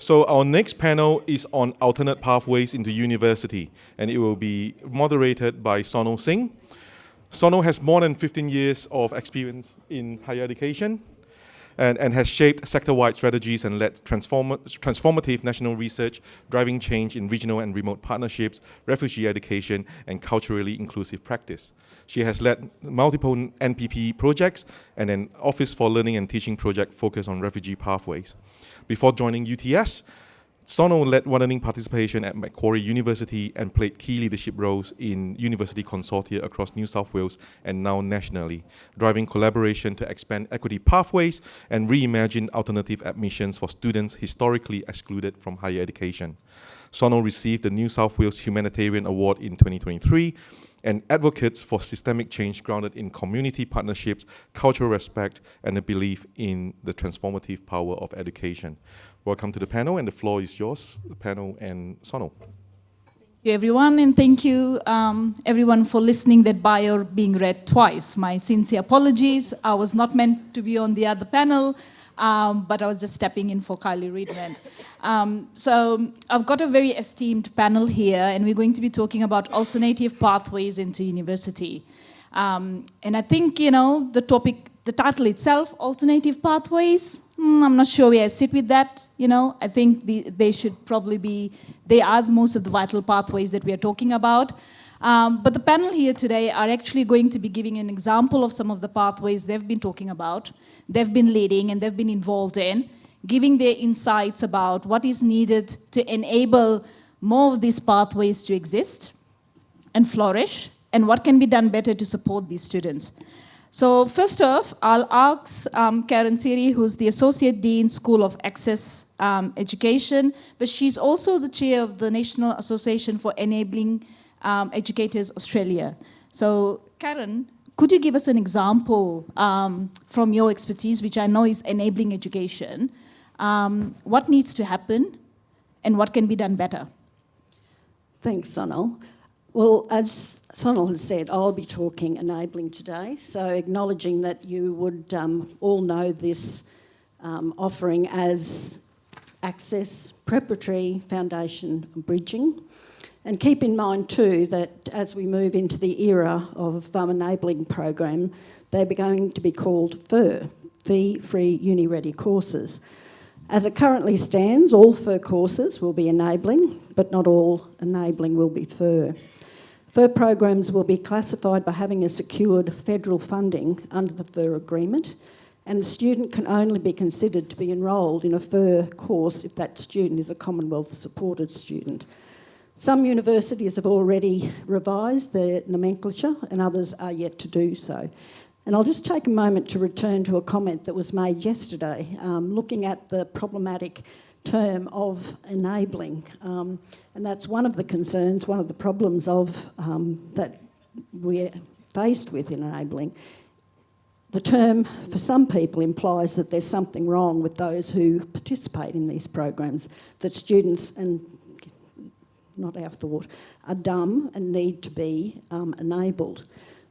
So our next panel is on alternate pathways into university, and it will be moderated by Sonal Singh. Sonal has more than 15 years of experience in higher education and has shaped sector-wide strategies and led transformative national research, driving change in regional and remote partnerships, refugee education, and culturally inclusive practice. She has led multiple NPP projects and an Office for Learning and Teaching project focused on refugee pathways. Before joining UTS, Sonal led widening participation at Macquarie University and played key leadership roles in university consortia across New South Wales and now nationally, driving collaboration to expand equity pathways and reimagine alternative admissions for students historically excluded from higher education. Sonal received the New South Wales Humanitarian Award in 2023 and advocates for systemic change grounded in community partnerships, cultural respect, and a belief in the transformative power of education. Welcome to the panel, and the floor is yours, the panel and Sonal. Thank you, everyone, and thank you, everyone, for listening that bio being read twice. My sincere apologies. I was not meant to be on the other panel, but I was just stepping in for Kylie Reidman. So I've got a very esteemed panel here, and we're going to be talking about alternative pathways into university. And I think, the topic, the title itself, alternative pathways, I'm not sure where I sit with that. I think they should probably be, they are most of the vital pathways that we are talking about. But the panel here today are actually going to be giving an example of some of the pathways they've been talking about, they've been leading and they've been involved in, giving their insights about what is needed to enable more of these pathways to exist and flourish, and what can be done better to support these students. So first off, I'll ask Karen Seary, who's the Associate Dean, School of ACSES Education, but she's also the chair of the National Association for Enabling Educators Australia. So Karen, could you give us an example from your expertise, which I know is enabling education, what needs to happen and what can be done better? Thanks, Sonal. Well, as Sonal has said, I'll be talking enabling today, so acknowledging that you would all know this offering as access, preparatory, foundation, and bridging. And keep in mind too that as we move into the era of enabling program, they're going to be called FER, Fee-Free Uni-Ready courses. As it currently stands, all FER courses will be enabling, but not all enabling will be FER. FER programs will be classified by having a secured federal funding under the FER agreement, and a student can only be considered to be enrolled in a FER course if that student is a Commonwealth supported student. Some universities have already revised their nomenclature and others are yet to do so. And I'll just take a moment to return to a comment that was made yesterday, looking at the problematic term of enabling. And that's one of the concerns, one of the problems of that we're faced with in enabling. The term, for some people, implies that there's something wrong with those who participate in these programs, that students, and not our thought, are dumb and need to be enabled.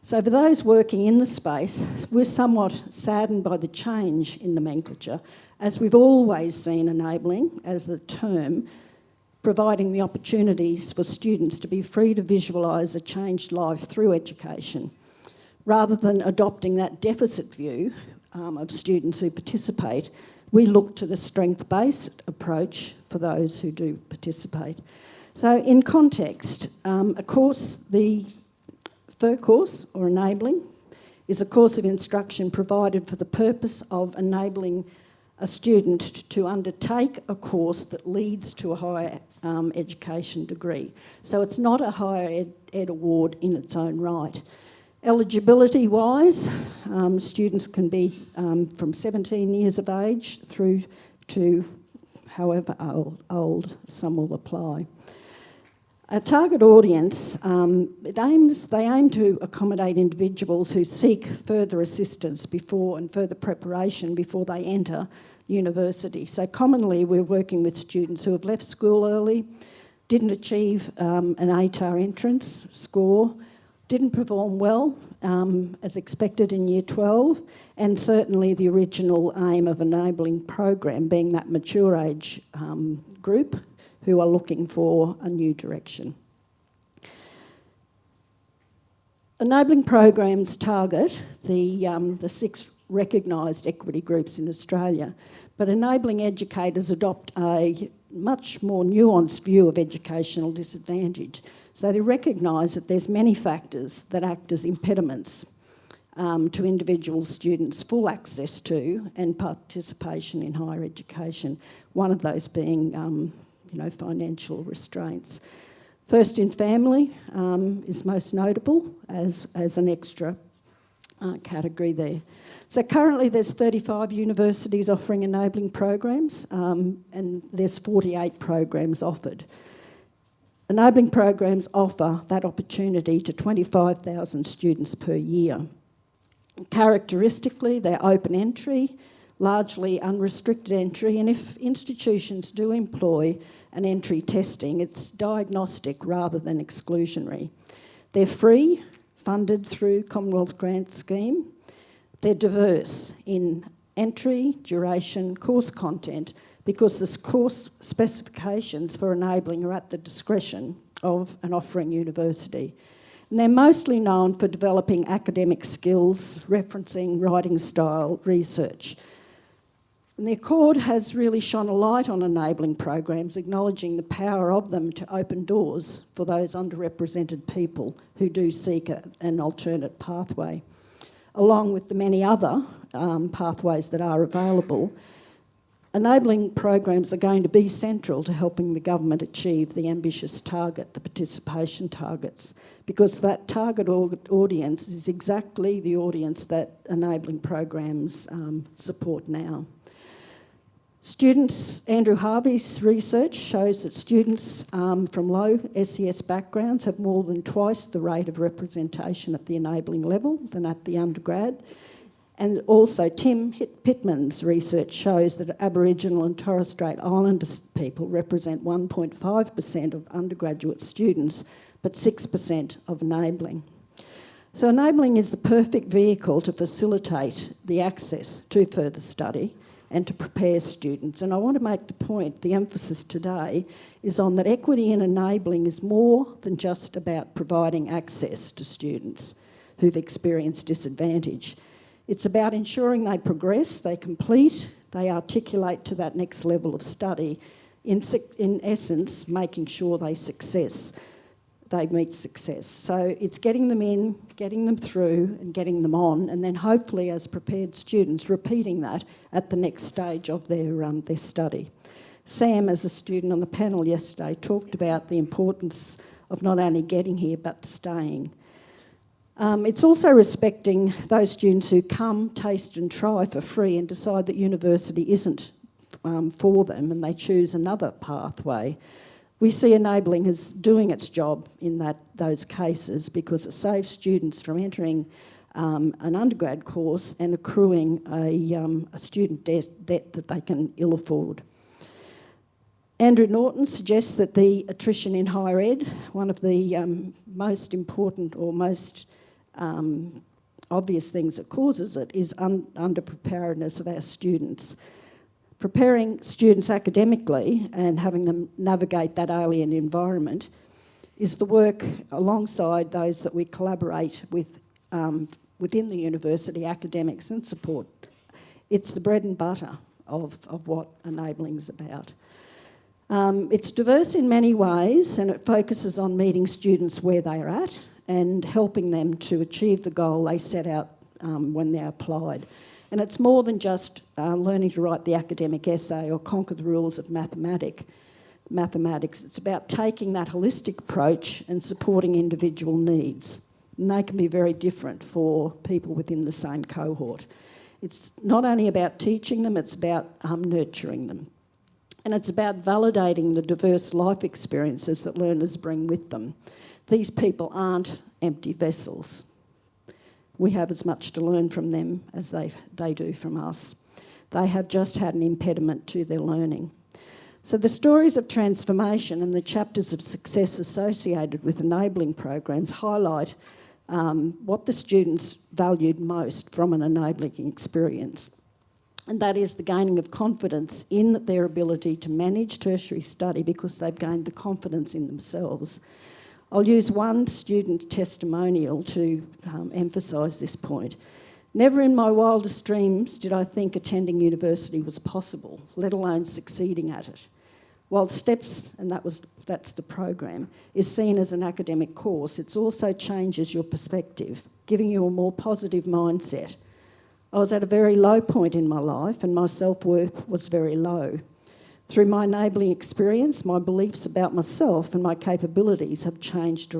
So for those working in the space, we're somewhat saddened by the change in nomenclature, as we've always seen enabling as the term, providing the opportunities for students to be free to visualise a changed life through education, rather than adopting that deficit view of students who participate. We look to the strength-based approach for those who do participate. So in context, a course, the FER course, or enabling, is a course of instruction provided for the purpose of enabling a student to undertake a course that leads to a higher education degree. So it's not a higher ed award in its own right. Eligibility-wise, students can be from 17 years of age through to however old some will apply. A target audience, they aim to accommodate individuals who seek further assistance before and further preparation before they enter university. So commonly we're working with students who have left school early, didn't achieve an ATAR entrance score, didn't perform well as expected in Year 12, and certainly the original aim of enabling program being that mature age group who are looking for a new direction. Enabling programs target the 6 recognised equity groups in Australia, but enabling educators adopt a much more nuanced view of educational disadvantage. So they recognise that there's many factors that act as impediments to individual students' full access to and participation in higher education, one of those being financial restraints. First in family is most notable as an extra category there. So currently there's 35 universities offering enabling programs and there's 48 programs offered. Enabling programs offer that opportunity to 25,000 students per year. Characteristically, they're open entry, largely unrestricted entry, and if institutions do employ an entry testing, it's diagnostic rather than exclusionary. They're free, funded through Commonwealth Grant Scheme. They're diverse in entry, duration, course content, because the course specifications for enabling are at the discretion of an offering university. And they're mostly known for developing academic skills, referencing, writing style, research. And the Accord has really shone a light on enabling programs, acknowledging the power of them to open doors for those underrepresented people who do seek an alternate pathway. Along with the many other pathways that are available, enabling programs are going to be central to helping the government achieve the ambitious target, the participation targets, because that target audience is exactly the audience that enabling programs support now. Students, Andrew Harvey's research shows that students from low SES backgrounds have more than twice the rate of representation at the enabling level than at the undergrad. And also Tim Pittman's research shows that Aboriginal and Torres Strait Islander people represent 1.5% of undergraduate students, but 6% of enabling. So enabling is the perfect vehicle to facilitate the access to further study and to prepare students. And I want to make the point, the emphasis today is on that equity in enabling is more than just about providing access to students who've experienced disadvantage. It's about ensuring they progress, they complete, they articulate to that next level of study, in essence, making sure they meet success. So it's getting them in, getting them through and getting them on, and then hopefully as prepared students repeating that at the next stage of their study. Sam, as a student on the panel yesterday, talked about the importance of not only getting here but staying. It's also respecting those students who come, taste and try for free and decide that university isn't for them and they choose another pathway. We see enabling as doing its job in those cases because it saves students from entering an undergrad course and accruing a student debt that they can ill afford. Andrew Norton suggests that the attrition in higher ed, one of the most important or most obvious things that causes it is underpreparedness of our students. Preparing students academically and having them navigate that alien environment is the work alongside those that we collaborate with within the university, academics and support. It's the bread and butter of what enabling is about. It's diverse in many ways and it focuses on meeting students where they are at and helping them to achieve the goal they set out when they applied. And it's more than just learning to write the academic essay or conquer the rules of mathematics. It's about taking that holistic approach and supporting individual needs. And they can be very different for people within the same cohort. It's not only about teaching them, it's about nurturing them. And it's about validating the diverse life experiences that learners bring with them. These people aren't empty vessels. We have as much to learn from them as they do from us. They have just had an impediment to their learning. So the stories of transformation and the chapters of success associated with enabling programs highlight what the students valued most from an enabling experience. And that is the gaining of confidence in their ability to manage tertiary study because they've gained the confidence in themselves. I'll use one student testimonial to emphasise this point. Never in my wildest dreams did I think attending university was possible, let alone succeeding at it. While STEPS, and that's the program, is seen as an academic course, it also changes your perspective, giving you a more positive mindset. I was at a very low point in my life and my self-worth was very low. Through my enabling experience, my beliefs about myself and my capabilities have changed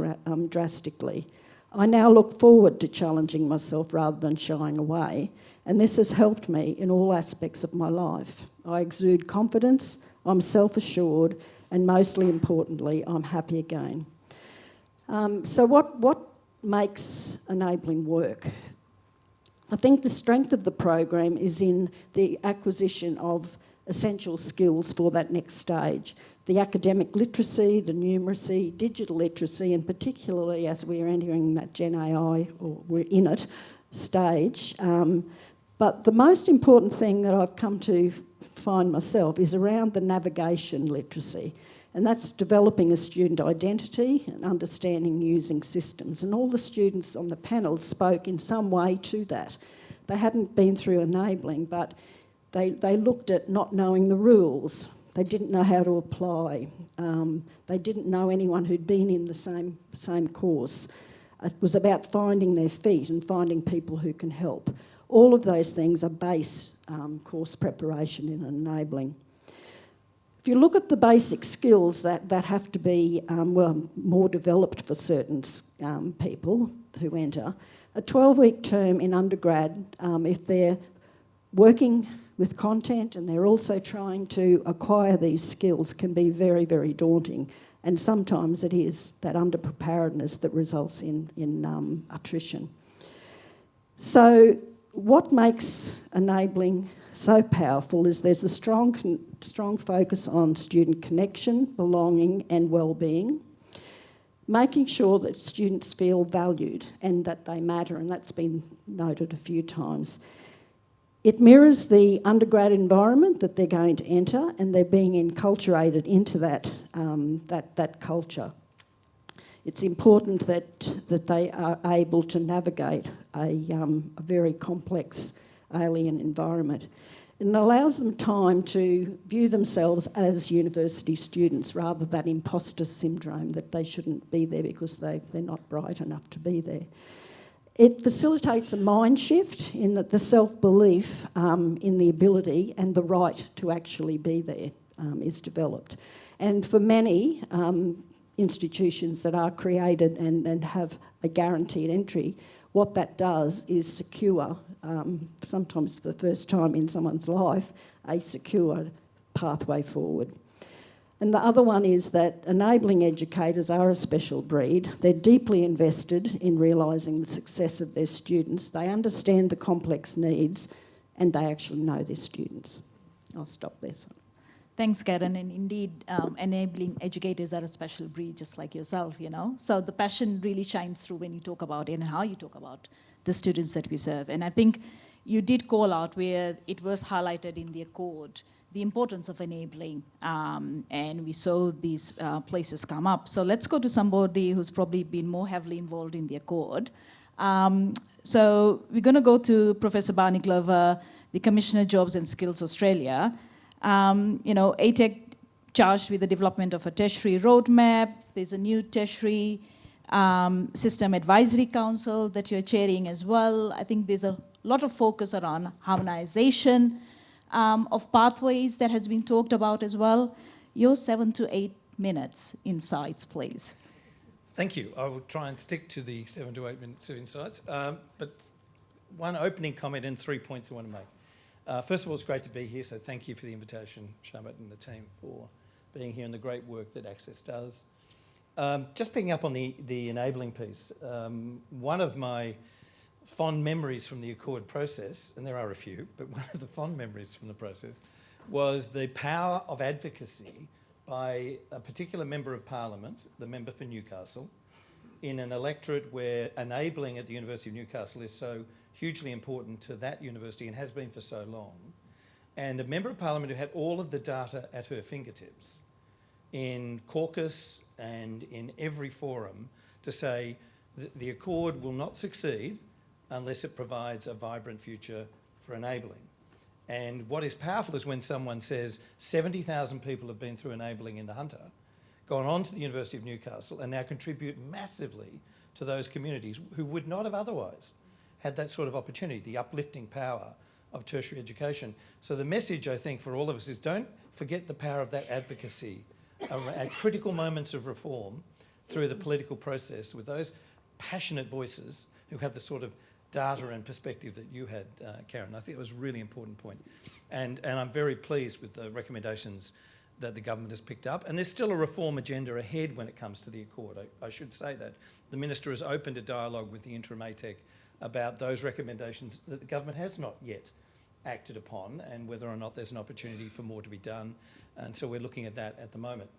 drastically. I now look forward to challenging myself rather than shying away, and this has helped me in all aspects of my life. I exude confidence, I'm self-assured, and mostly importantly, I'm happy again. So what makes enabling work? I think the strength of the program is in the acquisition of essential skills for that next stage. The academic literacy, the numeracy, digital literacy, and particularly as we're entering that Gen AI, or we're in it, stage. But the most important thing that I've come to find myself is around the navigation literacy. And that's developing a student identity and understanding using systems. And all the students on the panel spoke in some way to that. They hadn't been through enabling, but they looked at not knowing the rules. They didn't know how to apply. They didn't know anyone who'd been in the same course. It was about finding their feet and finding people who can help. All of those things are base course preparation in enabling. If you look at the basic skills that have to be more developed for certain people who enter, a 12-week term in undergrad, if they're working with content and they're also trying to acquire these skills, can be very, very daunting. And sometimes it is that underpreparedness that results in attrition. So what makes enabling so powerful is there's a strong focus on student connection, belonging and well-being, making sure that students feel valued and that they matter, and that's been noted a few times. It mirrors the undergrad environment that they're going to enter, and they're being enculturated into that culture. It's important that they are able to navigate a very complex alien environment. It allows them time to view themselves as university students rather than imposter syndrome that they shouldn't be there because they're not bright enough to be there. It facilitates a mind shift in that the self-belief in the ability and the right to actually be there is developed. And for many institutions that are created and have a guaranteed entry, what that does is secure, sometimes for the first time in someone's life, a secure pathway forward. And the other one is that enabling educators are a special breed. They're deeply invested in realising the success of their students. They understand the complex needs and they actually know their students. I'll stop there. Thanks, Karen. And indeed, enabling educators are a special breed, just like yourself, you know. So the passion really shines through when you talk about it and how you talk about the students that we serve. And I think you did call out where it was highlighted in the accord, the importance of enabling, and we saw these places come up. So let's go to somebody who's probably been more heavily involved in the accord. So we're going to go to Professor Barney Glover, the Commissioner Jobs and Skills Australia. ATEC charged with the development of a tertiary roadmap. There's a new tertiary system advisory council that you're chairing as well. I think there's a lot of focus around harmonisation of pathways that has been talked about as well. Your 7 to 8 minutes insights, please. Thank you. I will try and stick to the 7 to 8 minutes of insights. But one opening comment and 3 points I want to make. First of all, it's great to be here, so thank you for the invitation, Sharmat and the team, for being here and the great work that ACSES does. Just picking up on the enabling piece, one of my fond memories from the Accord process, and there are a few, but one of the fond memories from the process was the power of advocacy by a particular member of Parliament, the member for Newcastle, in an electorate where enabling at the University of Newcastle is so hugely important to that university and has been for so long, and a Member of Parliament who had all of the data at her fingertips in caucus and in every forum to say that the Accord will not succeed unless it provides a vibrant future for enabling. And what is powerful is when someone says 70,000 people have been through enabling in the Hunter, gone on to the University of Newcastle and now contribute massively to those communities who would not have otherwise had that sort of opportunity, the uplifting power of tertiary education. So the message, I think, for all of us is don't forget the power of that advocacy at critical moments of reform through the political process with those passionate voices who have the sort of data and perspective that you had, Karen. I think it was a really important point. And I'm very pleased with the recommendations that the government has picked up. And there's still a reform agenda ahead when it comes to the Accord. I should say that. The Minister has opened a dialogue with the interim ATEC about those recommendations that the government has not yet acted upon and whether or not there's an opportunity for more to be done. And so we're looking at that at the moment.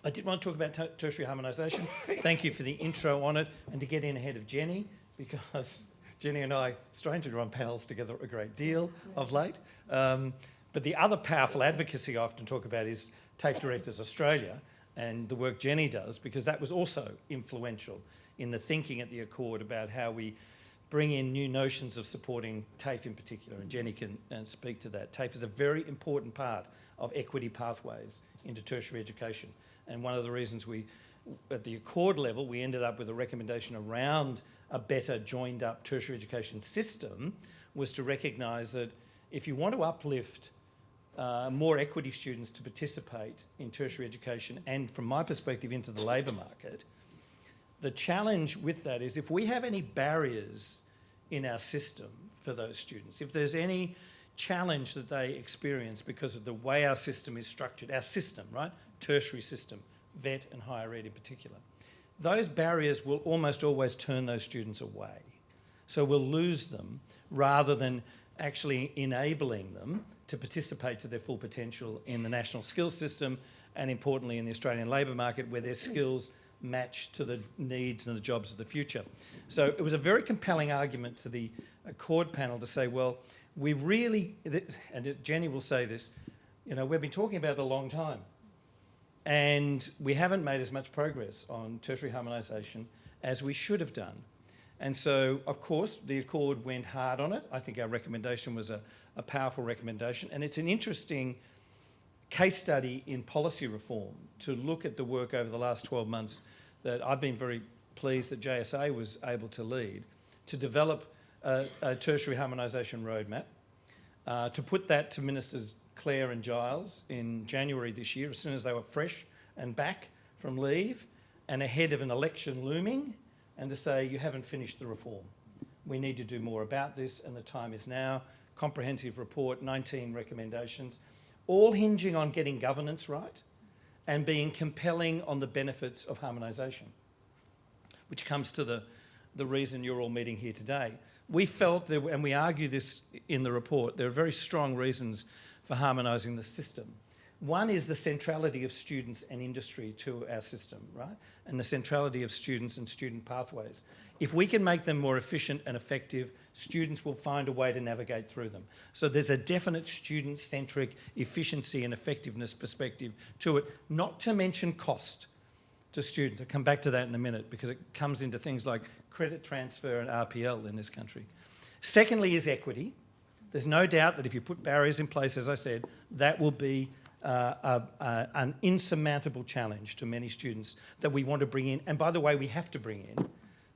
I did want to talk about tertiary harmonisation. Thank you for the intro on it and to get in ahead of Jenny, because Jenny and I, strangely, run panels together a great deal of late. But the other powerful advocacy I often talk about is TAFE Directors Australia and the work Jenny does, because that was also influential in the thinking at the Accord about how we bring in new notions of supporting TAFE in particular, and Jenny can speak to that. TAFE is a very important part of equity pathways into tertiary education. And one of the reasons we, at the Accord level, we ended up with a recommendation around a better joined up tertiary education system was to recognise that if you want to uplift more equity students to participate in tertiary education and, from my perspective, into the labour market, the challenge with that is if we have any barriers in our system for those students, if there's any challenge that they experience because of the way our system is structured, our system, right, tertiary system, vet and higher ed in particular, those barriers will almost always turn those students away. So we'll lose them rather than actually enabling them to participate to their full potential in the national skills system and, importantly, in the Australian labour market where their skills match to the needs and the jobs of the future. So it was a very compelling argument to the Accord panel to say, well, we really, and Jenny will say this, you know, we've been talking about it a long time and we haven't made as much progress on tertiary harmonisation as we should have done. And so, of course, the Accord went hard on it. I think our recommendation was a powerful recommendation, and it's an interesting case study in policy reform to look at the work over the last 12 months that I've been very pleased that JSA was able to lead, to develop a tertiary harmonisation roadmap, to put that to Ministers Clare and Giles in January this year, as soon as they were fresh and back from leave and ahead of an election looming, and to say, you haven't finished the reform. We need to do more about this, and the time is now. Comprehensive report, 19 recommendations, all hinging on getting governance right and being compelling on the benefits of harmonisation, which comes to the reason you're all meeting here today. We felt, that, and we argue this in the report, there are very strong reasons for harmonising the system. One is the centrality of students and industry to our system, right? And the centrality of students and student pathways. If we can make them more efficient and effective, students will find a way to navigate through them. So there's a definite student-centric efficiency and effectiveness perspective to it, not to mention cost to students. I'll come back to that in a minute because it comes into things like credit transfer and RPL in this country. Secondly is equity. There's no doubt that if you put barriers in place, as I said, that will be an insurmountable challenge to many students that we want to bring in. And by the way, we have to bring in,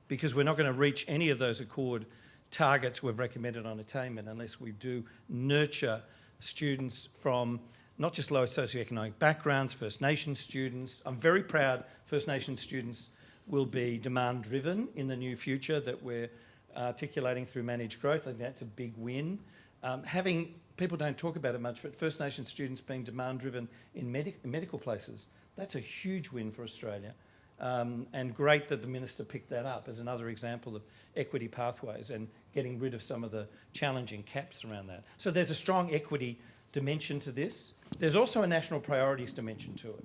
because we're not going to reach any of those Accord targets we've recommended on attainment unless we do nurture students from not just low socioeconomic backgrounds, First Nations students. I'm very proud First Nations students will be demand-driven in the new future that we're articulating through managed growth. I think that's a big win. People don't talk about it much, but First Nations students being demand-driven in medical places, that's a huge win for Australia. And great that the Minister picked that up as another example of equity pathways and getting rid of some of the challenging caps around that. So there's a strong equity dimension to this. There's also a national priorities dimension to it.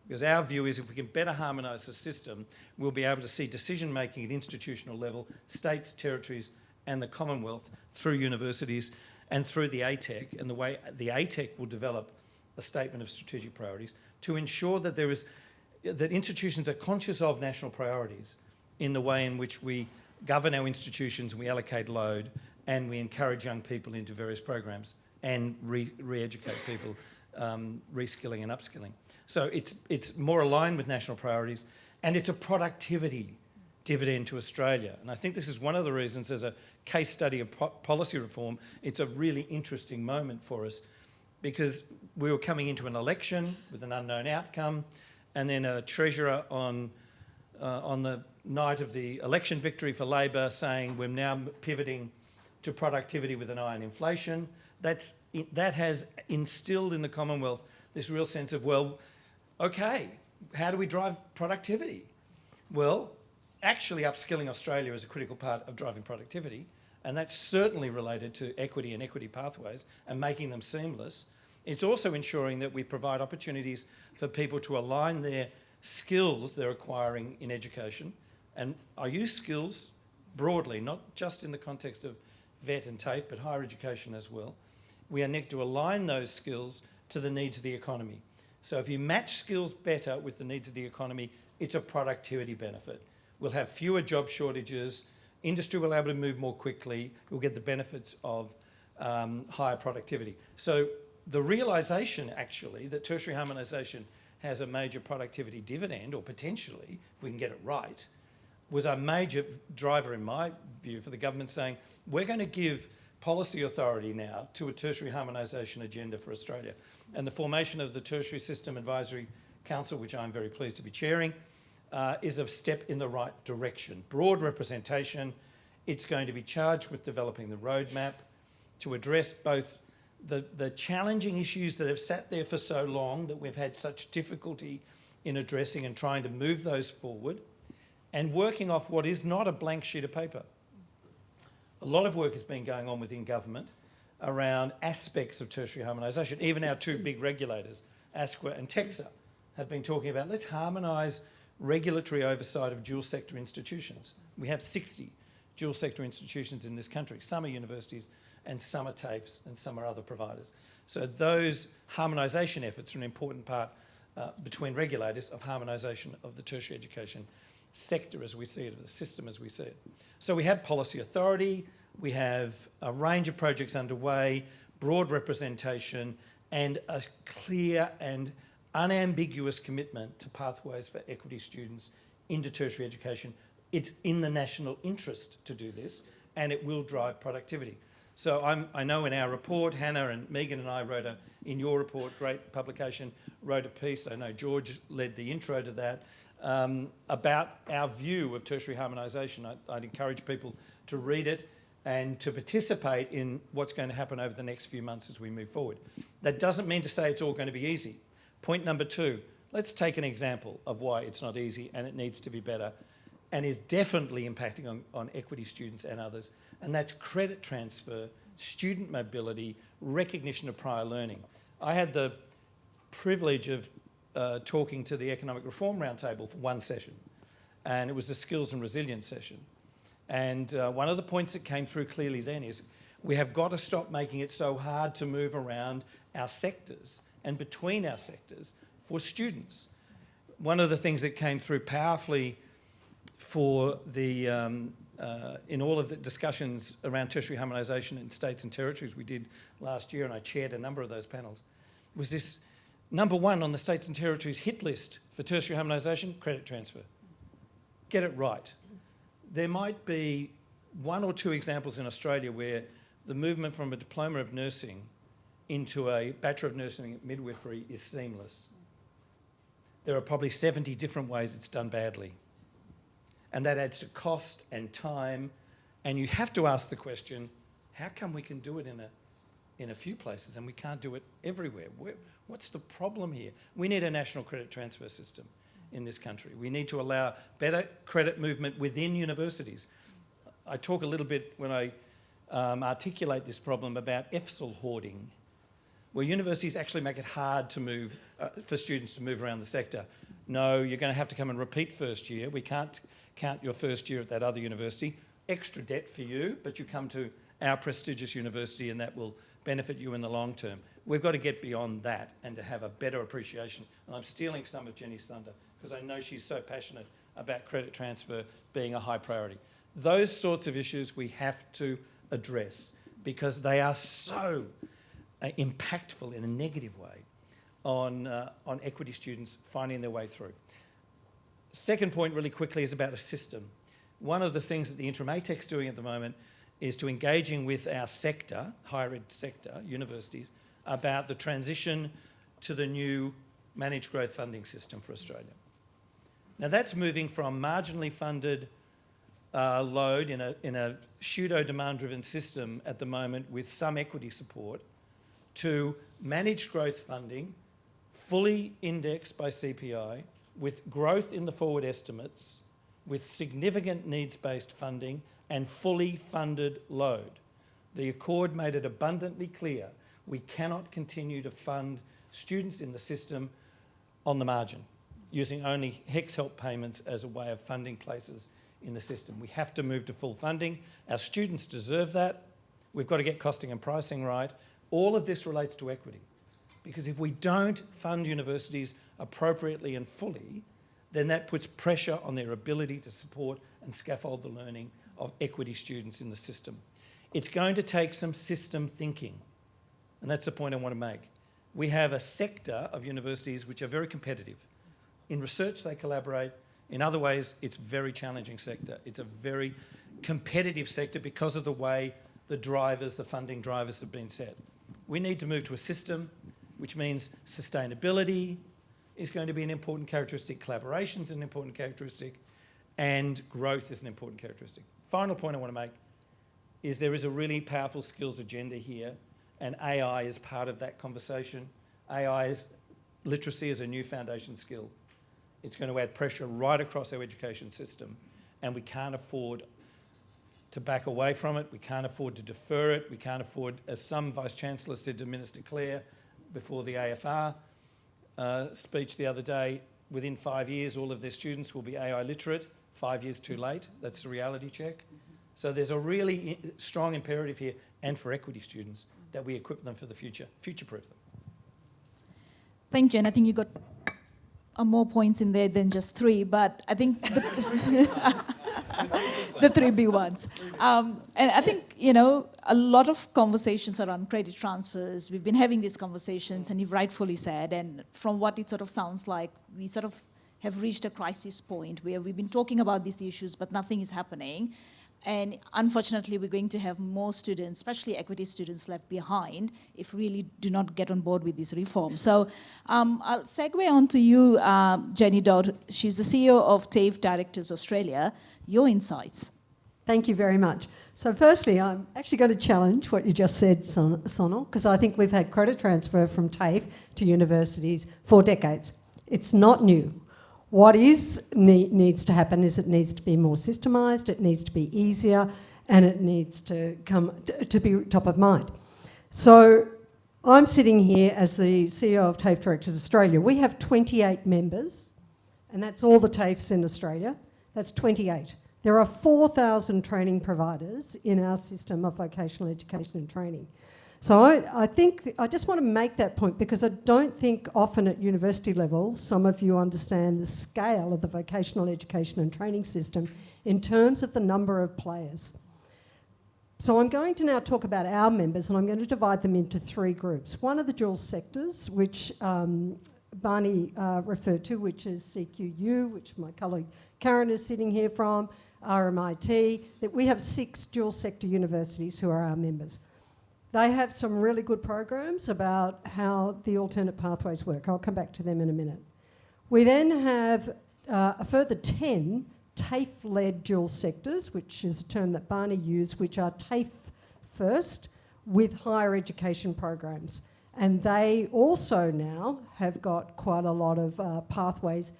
Because our view is if we can better harmonise the system, we'll be able to see decision-making at institutional level, states, territories and the Commonwealth through universities and through the ATEC, and the way the ATEC will develop a statement of strategic priorities to ensure that that institutions are conscious of national priorities in the way in which we govern our institutions, we allocate load, and we encourage young people into various programs and re-educate people, reskilling and upskilling. So it's more aligned with national priorities, and it's a productivity dividend to Australia. And I think this is one of the reasons, as a case study of policy reform, it's a really interesting moment for us, because we were coming into an election with an unknown outcome, and then a treasurer on the night of the election victory for Labor saying we're now pivoting to productivity with an eye on inflation. That has instilled in the Commonwealth this real sense of, well, okay, how do we drive productivity? Well, actually upskilling Australia is a critical part of driving productivity, and that's certainly related to equity and equity pathways and making them seamless. It's also ensuring that we provide opportunities for people to align their skills they're acquiring in education. And I use skills broadly, not just in the context of VET and TAFE, but higher education as well. We are need to align those skills to the needs of the economy. So if you match skills better with the needs of the economy, it's a productivity benefit. We'll have fewer job shortages, industry will be able to move more quickly, we'll get the benefits of higher productivity. So the realisation, actually, that tertiary harmonisation has a major productivity dividend, or potentially, if we can get it right, was a major driver, in my view, for the government saying, we're going to give policy authority now to a tertiary harmonisation agenda for Australia. And the formation of the Tertiary System Advisory Council, which I'm very pleased to be chairing, is a step in the right direction. Broad representation. It's going to be charged with developing the roadmap to address both the challenging issues that have sat there for so long, that we've had such difficulty in addressing and trying to move those forward, and working off what is not a blank sheet of paper. A lot of work has been going on within government around aspects of tertiary harmonisation. Even our two big regulators, ASQA and TEXA, have been talking about, let's harmonise regulatory oversight of dual sector institutions. We have 60 dual sector institutions in this country. Some are universities and some are TAFEs and some are other providers. So those harmonisation efforts are an important part between regulators of harmonisation of the tertiary education sector as we see it, of the system as we see it. So we have policy authority, we have a range of projects underway, broad representation, and a clear and unambiguous commitment to pathways for equity students into tertiary education. It's in the national interest to do this, and it will drive productivity. So I know in our report, Hannah and Megan and I wrote in your report, great publication, wrote a piece, I know George led the intro to that, about our view of tertiary harmonisation. I'd encourage people to read it and to participate in what's going to happen over the next few months as we move forward. That doesn't mean to say it's all going to be easy. Point number 2, let's take an example of why it's not easy and it needs to be better and is definitely impacting on equity students and others, and that's credit transfer, student mobility, recognition of prior learning. I had the privilege of talking to the Economic Reform Roundtable for one session, and it was the Skills and Resilience session. And one of the points that came through clearly then is we have got to stop making it so hard to move around our sectors and between our sectors for students. One of the things that came through powerfully for the in all of the discussions around tertiary harmonisation in states and territories we did last year, and I chaired a number of those panels, was this number 1 on the states and territories hit list for tertiary harmonisation, credit transfer. Get it right. There might be 1 or 2 examples in Australia where the movement from a diploma of nursing into a Bachelor of Nursing Midwifery is seamless. There are probably 70 different ways it's done badly. And that adds to cost and time. And you have to ask the question, how come we can do it in a few places and we can't do it everywhere? What's the problem here? We need a national credit transfer system in this country. We need to allow better credit movement within universities. I talk a little bit when I articulate this problem about EFSL hoarding. where universities actually make it hard to move, for students to move around the sector. No, you're going to have to come and repeat first year. We can't count your first year at that other university. Extra debt for you, but you come to our prestigious university and that will benefit you in the long term. We've got to get beyond that and to have a better appreciation. And I'm stealing some of Jenny's thunder because I know she's so passionate about credit transfer being a high priority. Those sorts of issues we have to address because they are so impactful in a negative way on equity students finding their way through. Second point really quickly is about a system. One of the things that the Interim ATEC's doing at the moment is to engaging with our sector, higher ed sector, universities, about the transition to the new managed growth funding system for Australia. Now that's moving from marginally funded load in a pseudo demand-driven system at the moment with some equity support to managed growth funding, fully indexed by CPI, with growth in the forward estimates, with significant needs-based funding and fully funded load. The Accord made it abundantly clear we cannot continue to fund students in the system on the margin, using only HECS help payments as a way of funding places in the system. We have to move to full funding. Our students deserve that. We've got to get costing and pricing right. All of this relates to equity, because if we don't fund universities appropriately and fully, then that puts pressure on their ability to support and scaffold the learning of equity students in the system. It's going to take some system thinking, and that's the point I want to make. We have a sector of universities which are very competitive. In research, they collaborate. In other ways, it's a very challenging sector. It's a very competitive sector because of the way the drivers, the funding drivers have been set. We need to move to a system which means sustainability is going to be an important characteristic, collaboration is an important characteristic, and growth is an important characteristic. Final point I want to make is there is a really powerful skills agenda here, and AI is part of that conversation. Literacy is a new foundation skill. It's going to add pressure right across our education system, and we can't afford to back away from it. We can't afford to defer it. We can't afford, as some Vice-Chancellor said to Minister Clare before the AFR speech the other day, within 5 years all of their students will be AI literate. 5 years too late. That's the reality check. So there's a really strong imperative here, and for equity students, that we equip them for the future, future-proof them. Thank you, and I think you got more points in there than just three, but I think the three big ones. And I think, a lot of conversations around credit transfers, we've been having these conversations, and you've rightfully said, and from what it sort of sounds like, we sort of have reached a crisis point where we've been talking about these issues, but nothing is happening. And unfortunately, we're going to have more students, especially equity students, left behind if we really do not get on board with this reform. So I'll segue on to you, Jenny Dodd. She's the CEO of TAFE Directors Australia. Your insights. Thank you very much. So firstly, I'm actually going to challenge what you just said, Sonal, because I think we've had credit transfer from TAFE to universities for decades. It's not new. What needs to happen is it needs to be more systemised, it needs to be easier, and it needs to come to be top of mind. So I'm sitting here as the CEO of TAFE Directors Australia. We have 28 members, and that's all the TAFEs in Australia. That's 28. There are 4,000 training providers in our system of vocational education and training. So I think I just want to make that point because I don't think often at university levels some of you understand the scale of the vocational education and training system in terms of the number of players. So I'm going to now talk about our members, and I'm going to divide them into three groups. One are the dual sectors, which Barney referred to, which is CQU, which my colleague Karen is sitting here from, RMIT. That we have 6 dual sector universities who are our members. They have some really good programs about how the alternate pathways work. I'll come back to them in a minute. We then have a further 10 TAFE-led dual sectors, which is a term that Barney used, which are TAFE first with higher education programs. And they also now have got quite a lot of pathways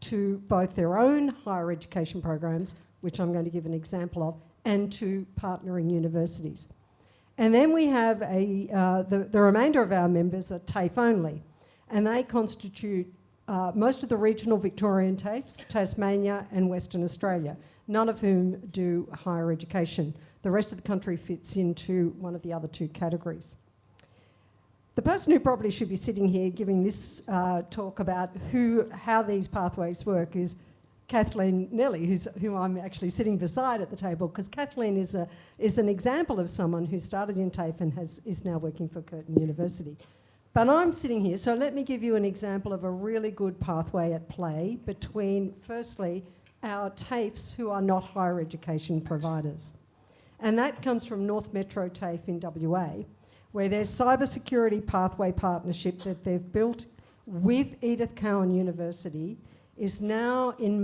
to both their own higher education programs, which I'm going to give an example of, and to partnering universities. And then we have the remainder of our members are TAFE only, and they constitute most of the regional Victorian TAFEs, Tasmania and Western Australia, none of whom do higher education. The rest of the country fits into one of the other two categories. The person who probably should be sitting here giving this talk about how these pathways work is Kathleen Nelly, who I'm actually sitting beside at the table, because Kathleen is an example of someone who started in TAFE and is now working for Curtin University. But I'm sitting here, so let me give you an example of a really good pathway at play between, firstly, our TAFEs who are not higher education providers. And that comes from North Metro TAFE in WA, where their cybersecurity pathway partnership that they've built with Edith Cowan University is now in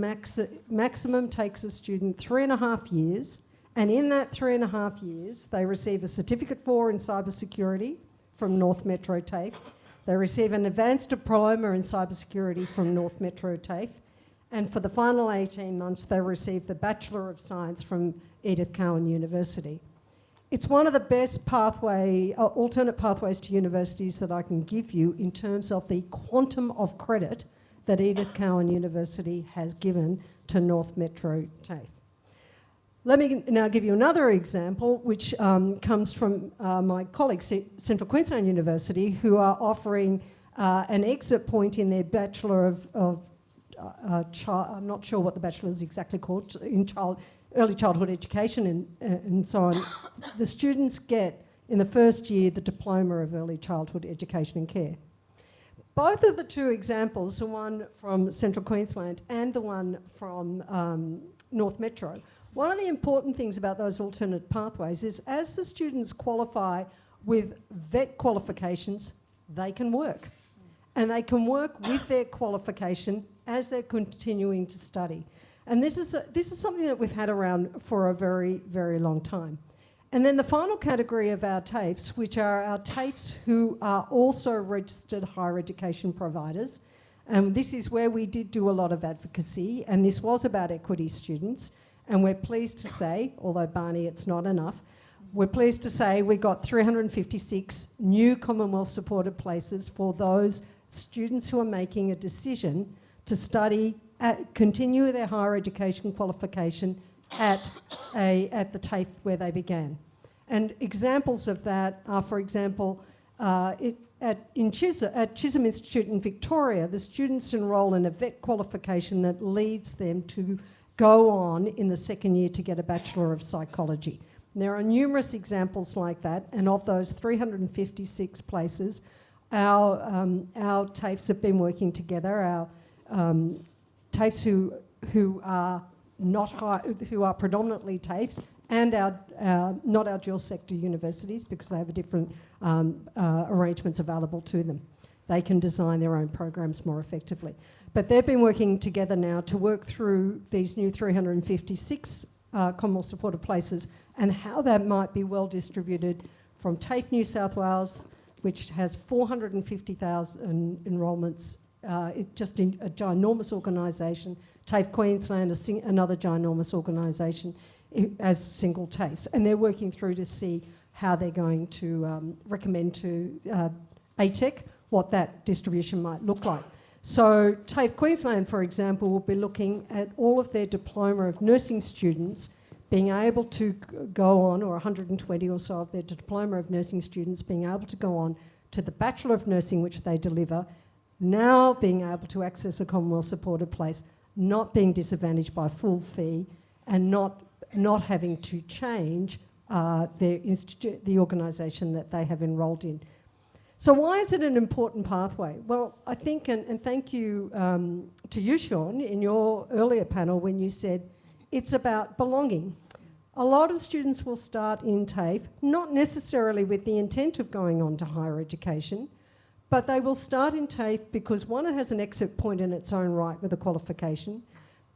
maximum takes a student 3.5 years, and in that 3.5 years, they receive a Certificate 4 in cybersecurity from North Metro TAFE. They receive an advanced diploma in cybersecurity from North Metro TAFE, and for the final 18 months, they receive the Bachelor of Science from Edith Cowan University. It's one of the best alternate pathways to universities that I can give you in terms of the quantum of credit that Edith Cowan University has given to North Metro TAFE. Let me now give you another example, which comes from my colleagues at Central Queensland University, who are offering an exit point in their Bachelor of I'm not sure what the Bachelor is exactly called, in early childhood education and so on. The students get, in the first year, the Diploma of Early Childhood Education and Care. Both of the two examples, the one from Central Queensland and the one from North Metro, one of the important things about those alternate pathways is as the students qualify with VET qualifications, they can work. And they can work with their qualification as they're continuing to study. And this is something that we've had around for a very, very long time. And then the final category of our TAFEs, which are our TAFEs who are also registered higher education providers. And this is where we did do a lot of advocacy, and this was about equity students. And we're pleased to say, although Barney, it's not enough, we're pleased to say we got 356 new Commonwealth supported places for those students who are making a decision to study, continue their higher education qualification at the TAFE where they began. And examples of that are, for example, at Chisholm Institute in Victoria, the students enrol in a VET qualification that leads them to go on in the second year to get a Bachelor of Psychology. And there are numerous examples like that, and of those 356 places, our TAFEs have been working together. Our TAFEs who are predominantly TAFEs, and not our dual sector universities, because they have a different arrangements available to them. They can design their own programs more effectively. But they've been working together now to work through these new 356 Commonwealth supported places and how that might be well distributed from TAFE New South Wales, which has 450,000 enrolments, just in a ginormous organisation. TAFE Queensland, another ginormous organisation, as single TAFEs. And they're working through to see how they're going to recommend to ATEC what that distribution might look like. So TAFE Queensland, for example, will be looking at all of their diploma of nursing students being able to go on, or 120 or so of their diploma of nursing students being able to go on to the Bachelor of Nursing, which they deliver, now being able to access a Commonwealth supported place, not being disadvantaged by full fee, and not having to change the organisation that they have enrolled in. So why is it an important pathway? Well, I think, and thank you to you, Sean, in your earlier panel when you said it's about belonging. A lot of students will start in TAFE, not necessarily with the intent of going on to higher education, but they will start in TAFE because, one, it has an exit point in its own right with a qualification,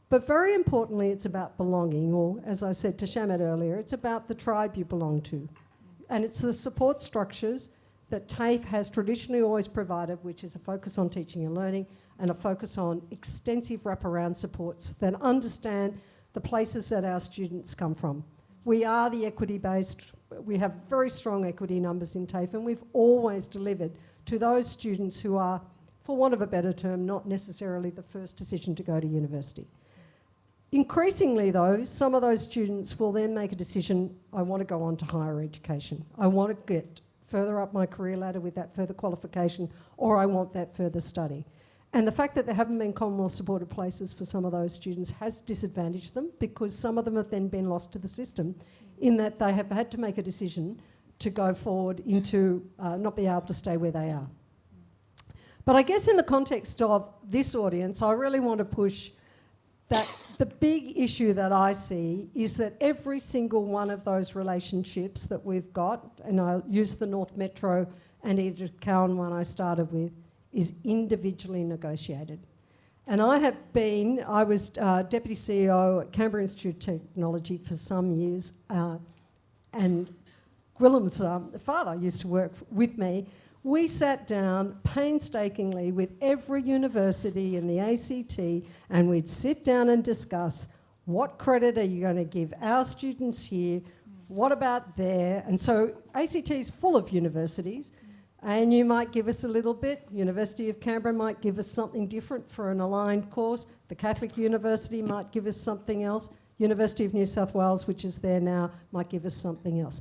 but very importantly, it's about belonging, or as I said to Shamet earlier, it's about the tribe you belong to. And it's the support structures that TAFE has traditionally always provided, which is a focus on teaching and learning and a focus on extensive wraparound supports that understand the places that our students come from. We are the equity-based we have very strong equity numbers in TAFE, and we've always delivered to those students who are, for want of a better term, not necessarily the first decision to go to university. Increasingly though, some of those students will then make a decision, I want to go on to higher education. I want to get further up my career ladder with that further qualification, or I want that further study. And the fact that there haven't been Commonwealth supported places for some of those students has disadvantaged them, because some of them have then been lost to the system in that they have had to make a decision to go forward into not be able to stay where they are. But I guess in the context of this audience, I really want to push that the big issue that I see is that every single one of those relationships that we've got, and I'll use the North Metro and Edith Cowan one I started with, is individually negotiated. And I was Deputy CEO at Canberra Institute of Technology for some years, and Gwillim's father used to work with me. We sat down painstakingly with every university in the ACT, and we'd sit down and discuss what credit are you going to give our students here, what about there. And so ACT is full of universities, and you might give us a little bit. University of Canberra might give us something different for an aligned course. The Catholic University might give us something else. University of New South Wales, which is there now, might give us something else.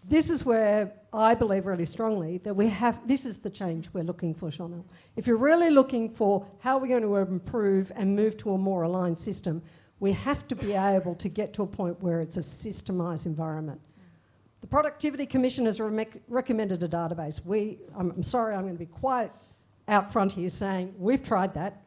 This is where I believe really strongly that this is the change we're looking for, Sonal. If you're really looking for how we're going to improve and move to a more aligned system, we have to be able to get to a point where it's a systemised environment. The Productivity Commission has recommended a database. I'm sorry, I'm going to be quite out front here saying we've tried that.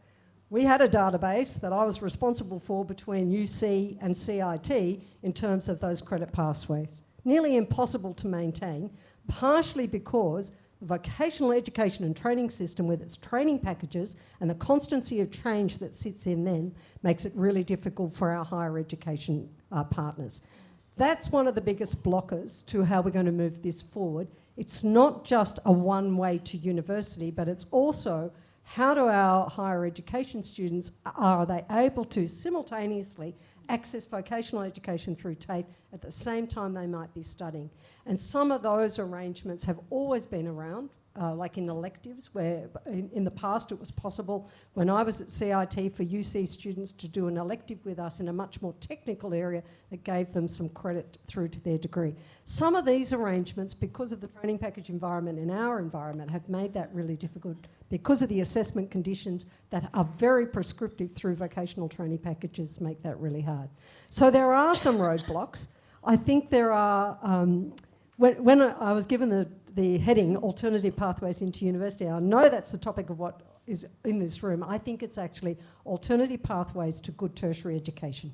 We had a database that I was responsible for between UC and CIT in terms of those credit pathways. Nearly impossible to maintain, partially because the vocational education and training system with its training packages and the constancy of change that sits in them makes it really difficult for our higher education partners. That's one of the biggest blockers to how we're going to move this forward. It's not just a one-way to university, but it's also how do our higher education students, are they able to simultaneously access vocational education through TAFE at the same time they might be studying. And some of those arrangements have always been around, like in electives, where in the past it was possible when I was at CIT for UC students to do an elective with us in a much more technical area that gave them some credit through to their degree. Some of these arrangements, because of the training package environment in our environment, have made that really difficult because of the assessment conditions that are very prescriptive through vocational training packages make that really hard. So there are some roadblocks. I think there are, when I was given the heading, Alternative Pathways into University, I know that's the topic of what is in this room. I think it's actually alternative pathways to good tertiary education,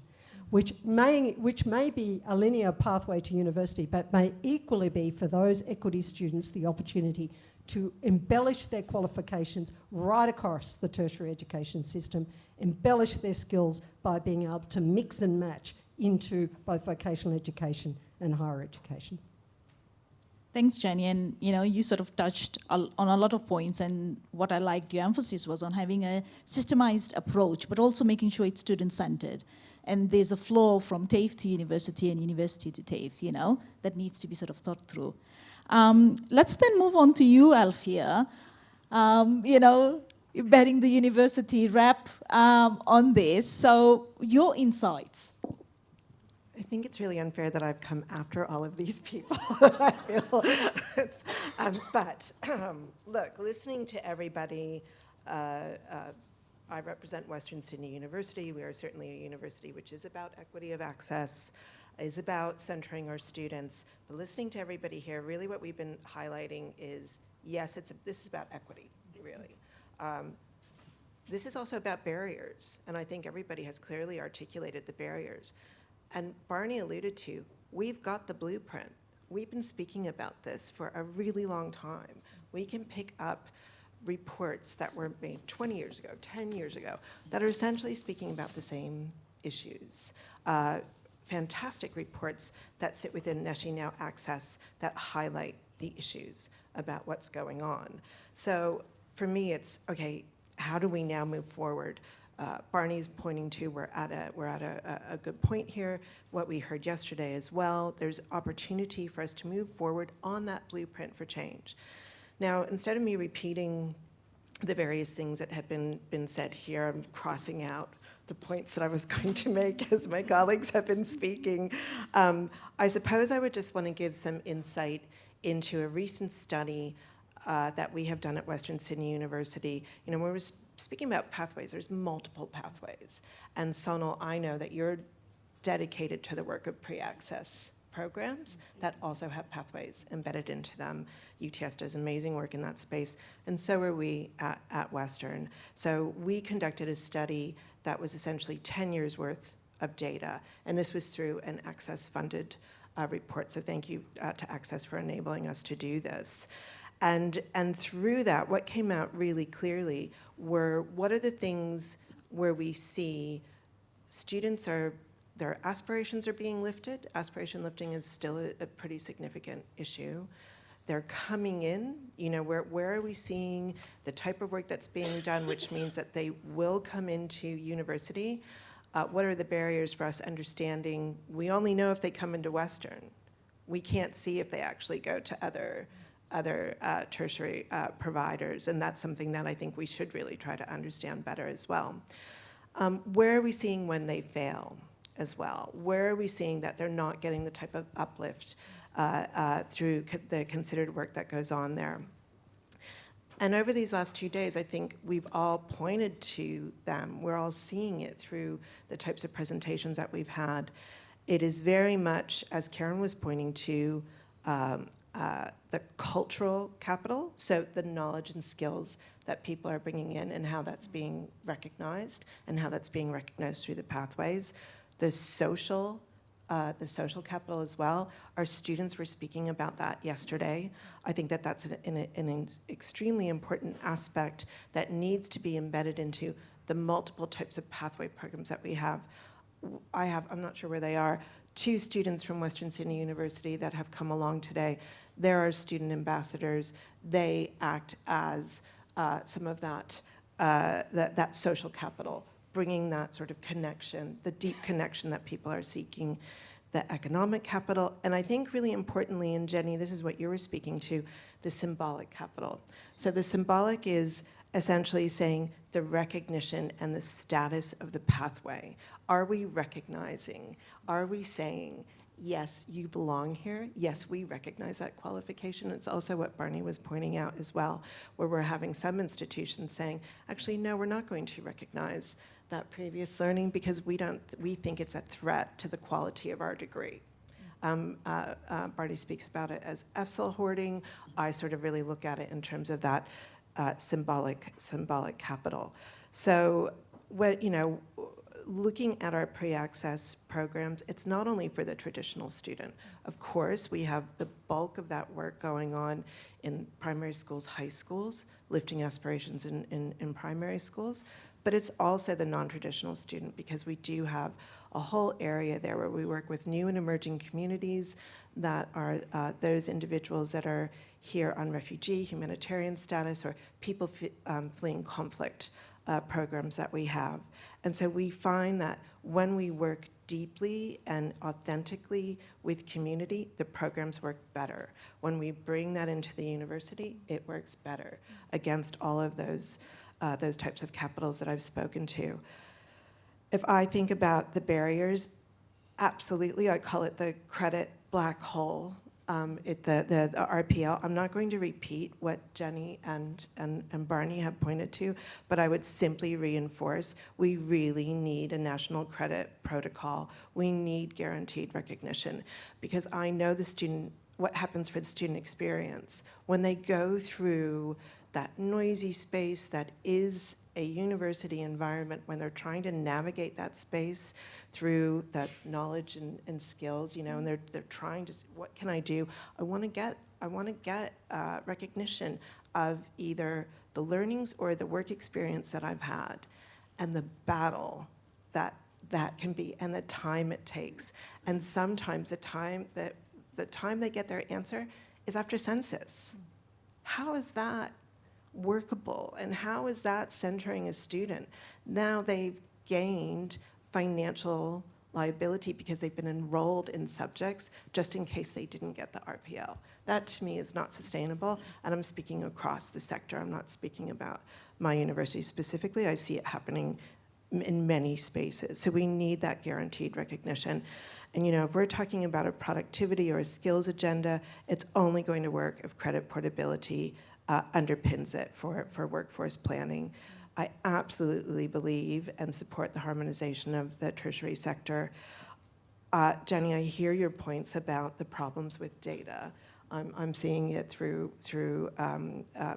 which may be a linear pathway to university, but may equally be for those equity students the opportunity to embellish their qualifications right across the tertiary education system, embellish their skills by being able to mix and match into both vocational education and higher education. Thanks, Jenny. And you sort of touched on a lot of points, and what I liked your emphasis was on having a systemized approach, but also making sure it's student-centered. And there's a flow from TAFE to university and university to TAFE, that needs to be sort of thought through. Let's then move on to you, Alphia. Bearing the university rep on this. So your insights. I think it's really unfair that I've come after all of these people. I feel, look, listening to everybody, I represent Western Sydney University. We are certainly a university which is about equity of access, is about centering our students. But listening to everybody here, really what we've been highlighting is, yes, this is about equity, really. This is also about barriers, and I think everybody has clearly articulated the barriers. And Barney alluded to, we've got the blueprint. We've been speaking about this for a really long time. We can pick up reports that were made 20 years ago, 10 years ago, that are essentially speaking about the same issues. Fantastic reports that sit within NESHE Now ACSES that highlight the issues about what's going on. So for me, it's, okay, how do we now move forward? Barney's pointing to, we're at a good point here. What we heard yesterday as well, there's opportunity for us to move forward on that blueprint for change. Now, instead of me repeating the various things that have been said here, I'm crossing out the points that I was going to make as my colleagues have been speaking. I suppose I would just want to give some insight into a recent study that we have done at Western Sydney University. You know, when we're speaking about pathways, there's multiple pathways. And Sonal, I know that you're dedicated to the work of pre-access programs that also have pathways embedded into them. UTS does amazing work in that space, and so are we at Western. So we conducted a study that was essentially 10 years worth of data, and this was through an ACSES-funded report, so thank you to ACSES for enabling us to do this. And through that, what came out really clearly were what are the things where we see students their aspirations are being lifted. Aspiration lifting is still a pretty significant issue. They're coming in, you know, where are we seeing the type of work that's being done, which means that they will come into university? What are the barriers for us understanding? We only know if they come into Western. We can't see if they actually go to other tertiary providers, and that's something that I think we should really try to understand better as well. Where are we seeing when they fail as well? Where are we seeing that they're not getting the type of uplift through the considered work that goes on there? And over these last 2 days, I think we've all pointed to them. We're all seeing it through the types of presentations that we've had. It is very much, as Karen was pointing to, the cultural capital, so the knowledge and skills that people are bringing in and how that's being recognized and how that's being recognized through the pathways. The social capital as well. Our students were speaking about that yesterday. I think that that's an extremely important aspect that needs to be embedded into the multiple types of pathway programs that we have. I'm not sure where they are, 2 students from Western Sydney University that have come along today. There are student ambassadors. They act as some of that social capital, bringing that sort of connection, the deep connection that people are seeking, the economic capital, and I think really importantly, and Jenny, this is what you were speaking to, the symbolic capital. So the symbolic is essentially saying the recognition and the status of the pathway. Are we recognizing? Are we saying, yes, you belong here. Yes, we recognize that qualification. It's also what Barney was pointing out as well, where we're having some institutions saying, actually, no, we're not going to recognize that previous learning because we think it's a threat to the quality of our degree. Barney speaks about it as EFSL hoarding. I sort of really look at it in terms of that symbolic capital. So, looking at our pre-access programs, it's not only for the traditional student. Of course, we have the bulk of that work going on in primary schools, high schools, lifting aspirations in primary schools, but it's also the non-traditional student because we do have a whole area there where we work with new and emerging communities that are those individuals that are here on refugee, humanitarian status, or people fleeing conflict programs that we have. And so we find that when we work deeply and authentically with community, the programs work better. When we bring that into the university, it works better against all of those types of capitals that I've spoken to. If I think about the barriers, absolutely, I call it the credit black hole. The RPL. I'm not going to repeat what Jenny and Barney have pointed to, but I would simply reinforce we really need a national credit protocol. We need guaranteed recognition because I know what happens for the student experience when they go through that noisy space that is a university environment, when they're trying to navigate that space through that knowledge and skills, and they're trying to, what can I do? I want to get recognition of either the learnings or the work experience that I've had, and the battle that can be, and the time it takes, and sometimes the time they get their answer is after census. How is that? workable? And how is that centering a student? Now they've gained financial liability because they've been enrolled in subjects just in case they didn't get the RPL. That to me is not sustainable, and I'm speaking across the sector. I'm not speaking about my university specifically. I see it happening in many spaces. So we need that guaranteed recognition. And if we're talking about a productivity or a skills agenda, it's only going to work if credit portability underpins it for workforce planning. I absolutely believe and support the harmonization of the tertiary sector. Jenny, I hear your points about the problems with data. I'm seeing it through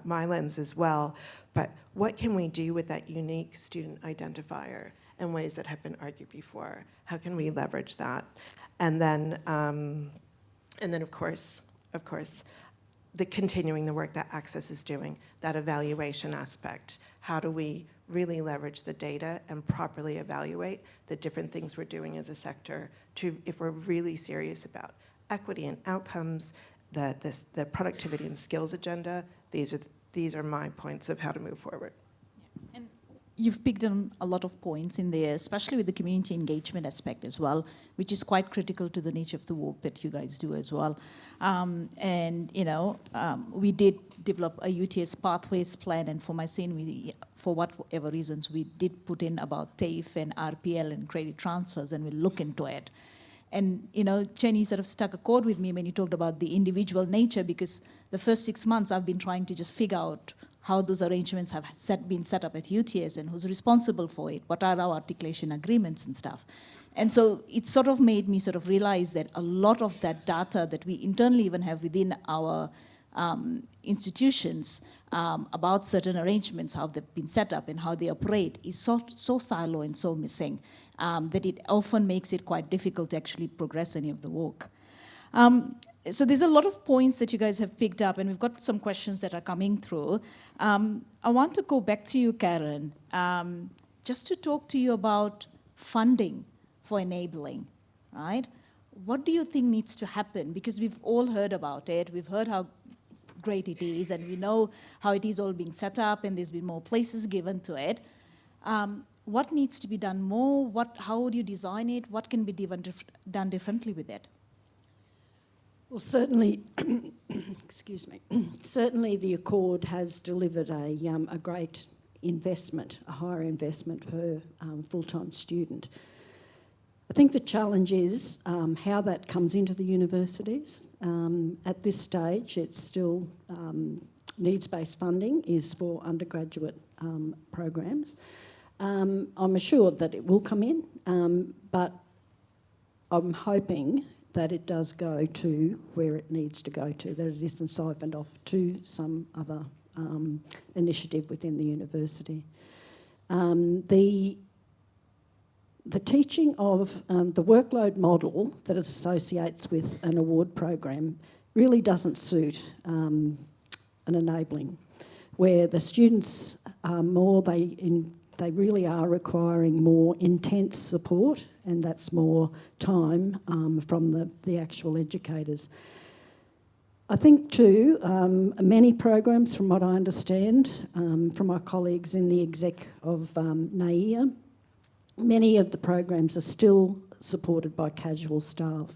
my lens as well. But what can we do with that unique student identifier in ways that have been argued before? How can we leverage that? And then of course, the continuing the work that ACSES is doing, that evaluation aspect. How do we really leverage the data and properly evaluate the different things we're doing as a sector if we're really serious about equity and outcomes, the productivity and skills agenda? These are my points of how to move forward. And you've picked on a lot of points in there, especially with the community engagement aspect as well, which is quite critical to the nature of the work that you guys do as well. We did develop a UTS pathways plan, and for my scene, for whatever reasons, we did put in about TAFE and RPL and credit transfers, and we'll look into it. And, Jenny sort of struck a chord with me when you talked about the individual nature, because the first 6 months I've been trying to just figure out how those arrangements have been set up at UTS and who's responsible for it, what are our articulation agreements and stuff. And so it sort of made me sort of realize that a lot of that data that we internally even have within our institutions about certain arrangements, how they've been set up and how they operate, is so silo and so missing that it often makes it quite difficult to actually progress any of the work. So there's a lot of points that you guys have picked up, and we've got some questions that are coming through. I want to go back to you, Karen, just to talk to you about funding for enabling, right? What do you think needs to happen? Because we've all heard about it. We've heard how great it is, and we know how it is all being set up, and there's been more places given to it. What needs to be done more? How would you design it? What can be done differently with it? Well, certainly, excuse me, certainly the Accord has delivered a great investment, a higher investment per full-time student. I think the challenge is how that comes into the universities. At this stage, it's still needs-based funding is for undergraduate programs. I'm assured that it will come in, but I'm hoping that it does go to where it needs to go to, that it isn't siphoned off to some other initiative within the university. The teaching of the workload model that it associates with an award program really doesn't suit an enabling, where the students are more, they really are requiring more intense support, and that's more time from the actual educators. I think too, many programs, from what I understand, from my colleagues in the exec of NAIA, many of the programs are still supported by casual staff.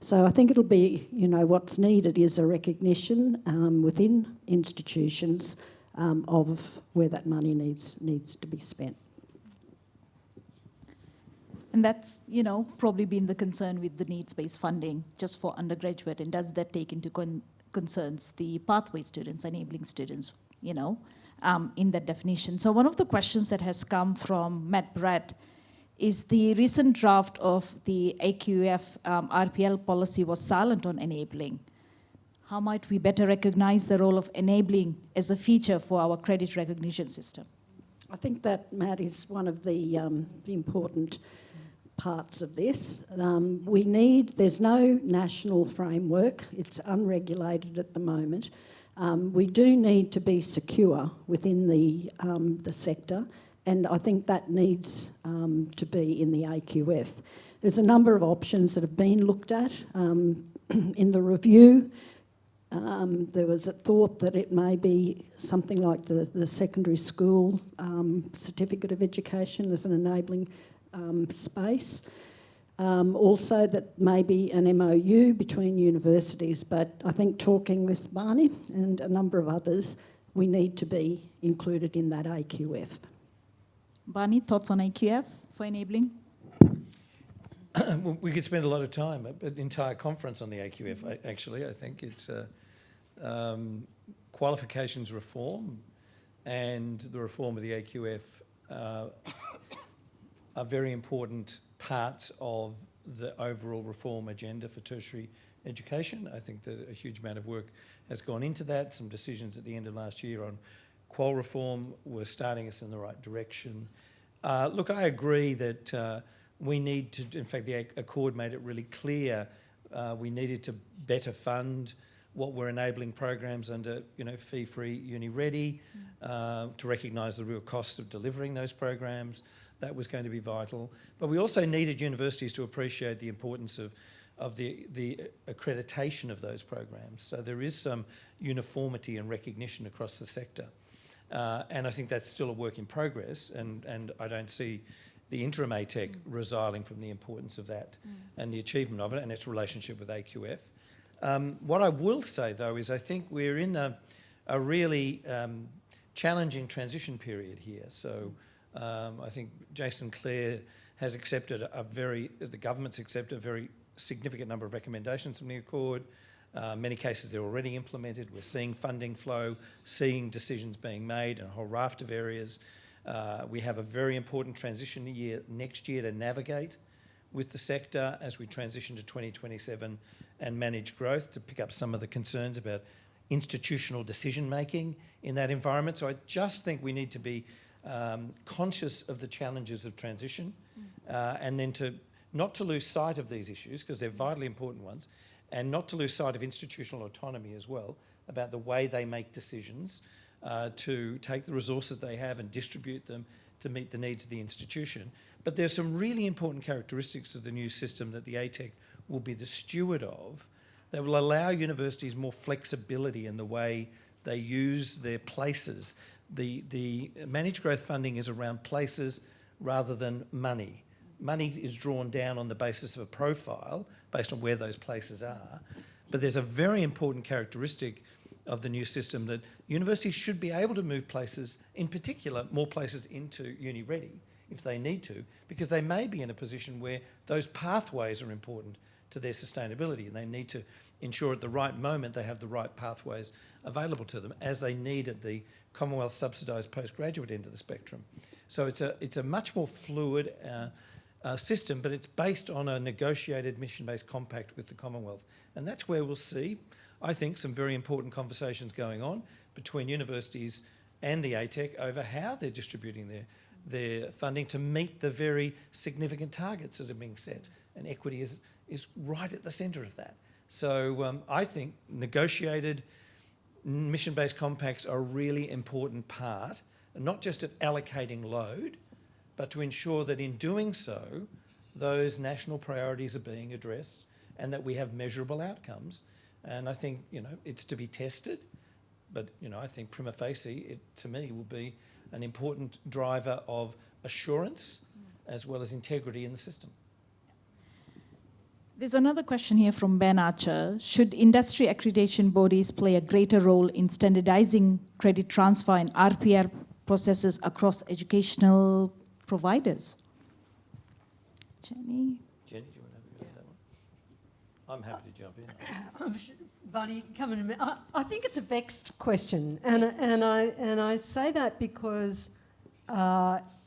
So I think it'll be, what's needed is a recognition within institutions of where that money needs to be spent. And that's, probably been the concern with the needs-based funding just for undergraduate. And does that take into concerns the pathway students, enabling students, in that definition? So one of the questions that has come from Matt Brett is the recent draft of the AQF RPL policy was silent on enabling. How might we better recognize the role of enabling as a feature for our credit recognition system? I think that, Matt, is one of the important parts of this. There's no national framework. It's unregulated at the moment. We do need to be secure within the sector, and I think that needs to be in the AQF. There's a number of options that have been looked at in the review. There was a thought that it may be something like the secondary school certificate of education as an enabling space. Also that maybe an MOU between universities, but I think talking with Barney and a number of others, we need to be included in that AQF. Barney, thoughts on AQF for enabling? Well, we could spend a lot of time, an entire conference on the AQF, actually. I think it's qualifications reform and the reform of the AQF are very important parts of the overall reform agenda for tertiary education. I think that a huge amount of work has gone into that. Some decisions at the end of last year on qual reform were starting us in the right direction. Look, I agree that we need to, in fact, the Accord made it really clear we needed to better fund what were enabling programs under, fee-free uni-ready, to recognise the real costs of delivering those programs. That was going to be vital. But we also needed universities to appreciate the importance of the accreditation of those programs. So there is some uniformity and recognition across the sector. And I think that's still a work in progress, and I don't see the interim ATEC resiling from the importance of that and the achievement of it and its relationship with AQF. What I will say, though, is I think we're in a really challenging transition period here. So I think Jason Clare has accepted the government's accepted a very significant number of recommendations from the Accord. Many cases they're already implemented. We're seeing funding flow, seeing decisions being made in a whole raft of areas. We have a very important transition year next year to navigate with the sector as we transition to 2027 and manage growth, to pick up some of the concerns about institutional decision making in that environment. So I just think we need to be conscious of the challenges of transition and then not to lose sight of these issues, because they're vitally important ones, and not to lose sight of institutional autonomy as well, about the way they make decisions to take the resources they have and distribute them to meet the needs of the institution. But there's some really important characteristics of the new system that the ATEC will be the steward of that will allow universities more flexibility in the way they use their places. The managed growth funding is around places rather than money. Money is drawn down on the basis of a profile based on where those places are. But there's a very important characteristic of the new system that universities should be able to move places, in particular, more places into uni-ready if they need to, because they may be in a position where those pathways are important to their sustainability and they need to ensure at the right moment they have the right pathways available to them as they need at the Commonwealth subsidised postgraduate end of the spectrum. So it's a much more fluid system, but it's based on a negotiated mission-based compact with the Commonwealth. And that's where we'll see, I think, some very important conversations going on between universities and the ATEC over how they're distributing their funding to meet the very significant targets that are being set. And equity is right at the centre of that. So I think negotiated mission-based compacts are a really important part, not just of allocating load, but to ensure that in doing so, those national priorities are being addressed and that we have measurable outcomes. And I think, it's to be tested, but, I think prima facie, it, to me, will be an important driver of assurance as well as integrity in the system. There's another question here from Ben Archer. Should industry accreditation bodies play a greater role in standardizing credit transfer and RPR processes across educational providers? Jenny, do you want to have that one? I'm happy to jump in. Barney, you can come in a minute. I think it's a vexed question, and I say that because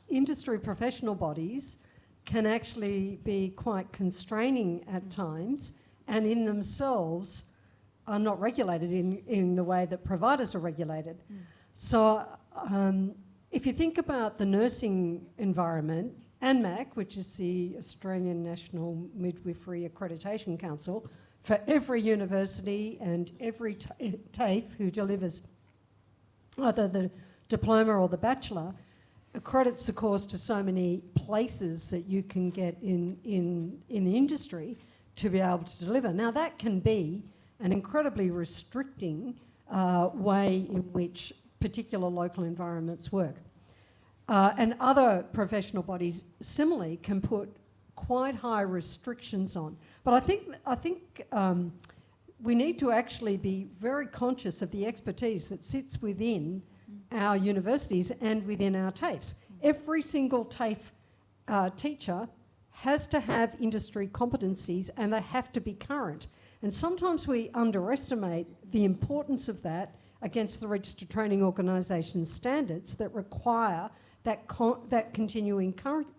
industry professional bodies can actually be quite constraining at times, and in themselves are not regulated in the way that providers are regulated. So if you think about the nursing environment, ANMAC, which is the Australian National Midwifery Accreditation Council, for every university and every TAFE who delivers either the diploma or the bachelor, accredits the course to so many places that you can get in the industry to be able to deliver. Now that can be an incredibly restricting way in which particular local environments work. And other professional bodies similarly can put quite high restrictions on. But I think we need to actually be very conscious of the expertise that sits within our universities and within our TAFEs. Every single TAFE teacher has to have industry competencies and they have to be current. And sometimes we underestimate the importance of that against the Registered Training Organisation standards that require that continuing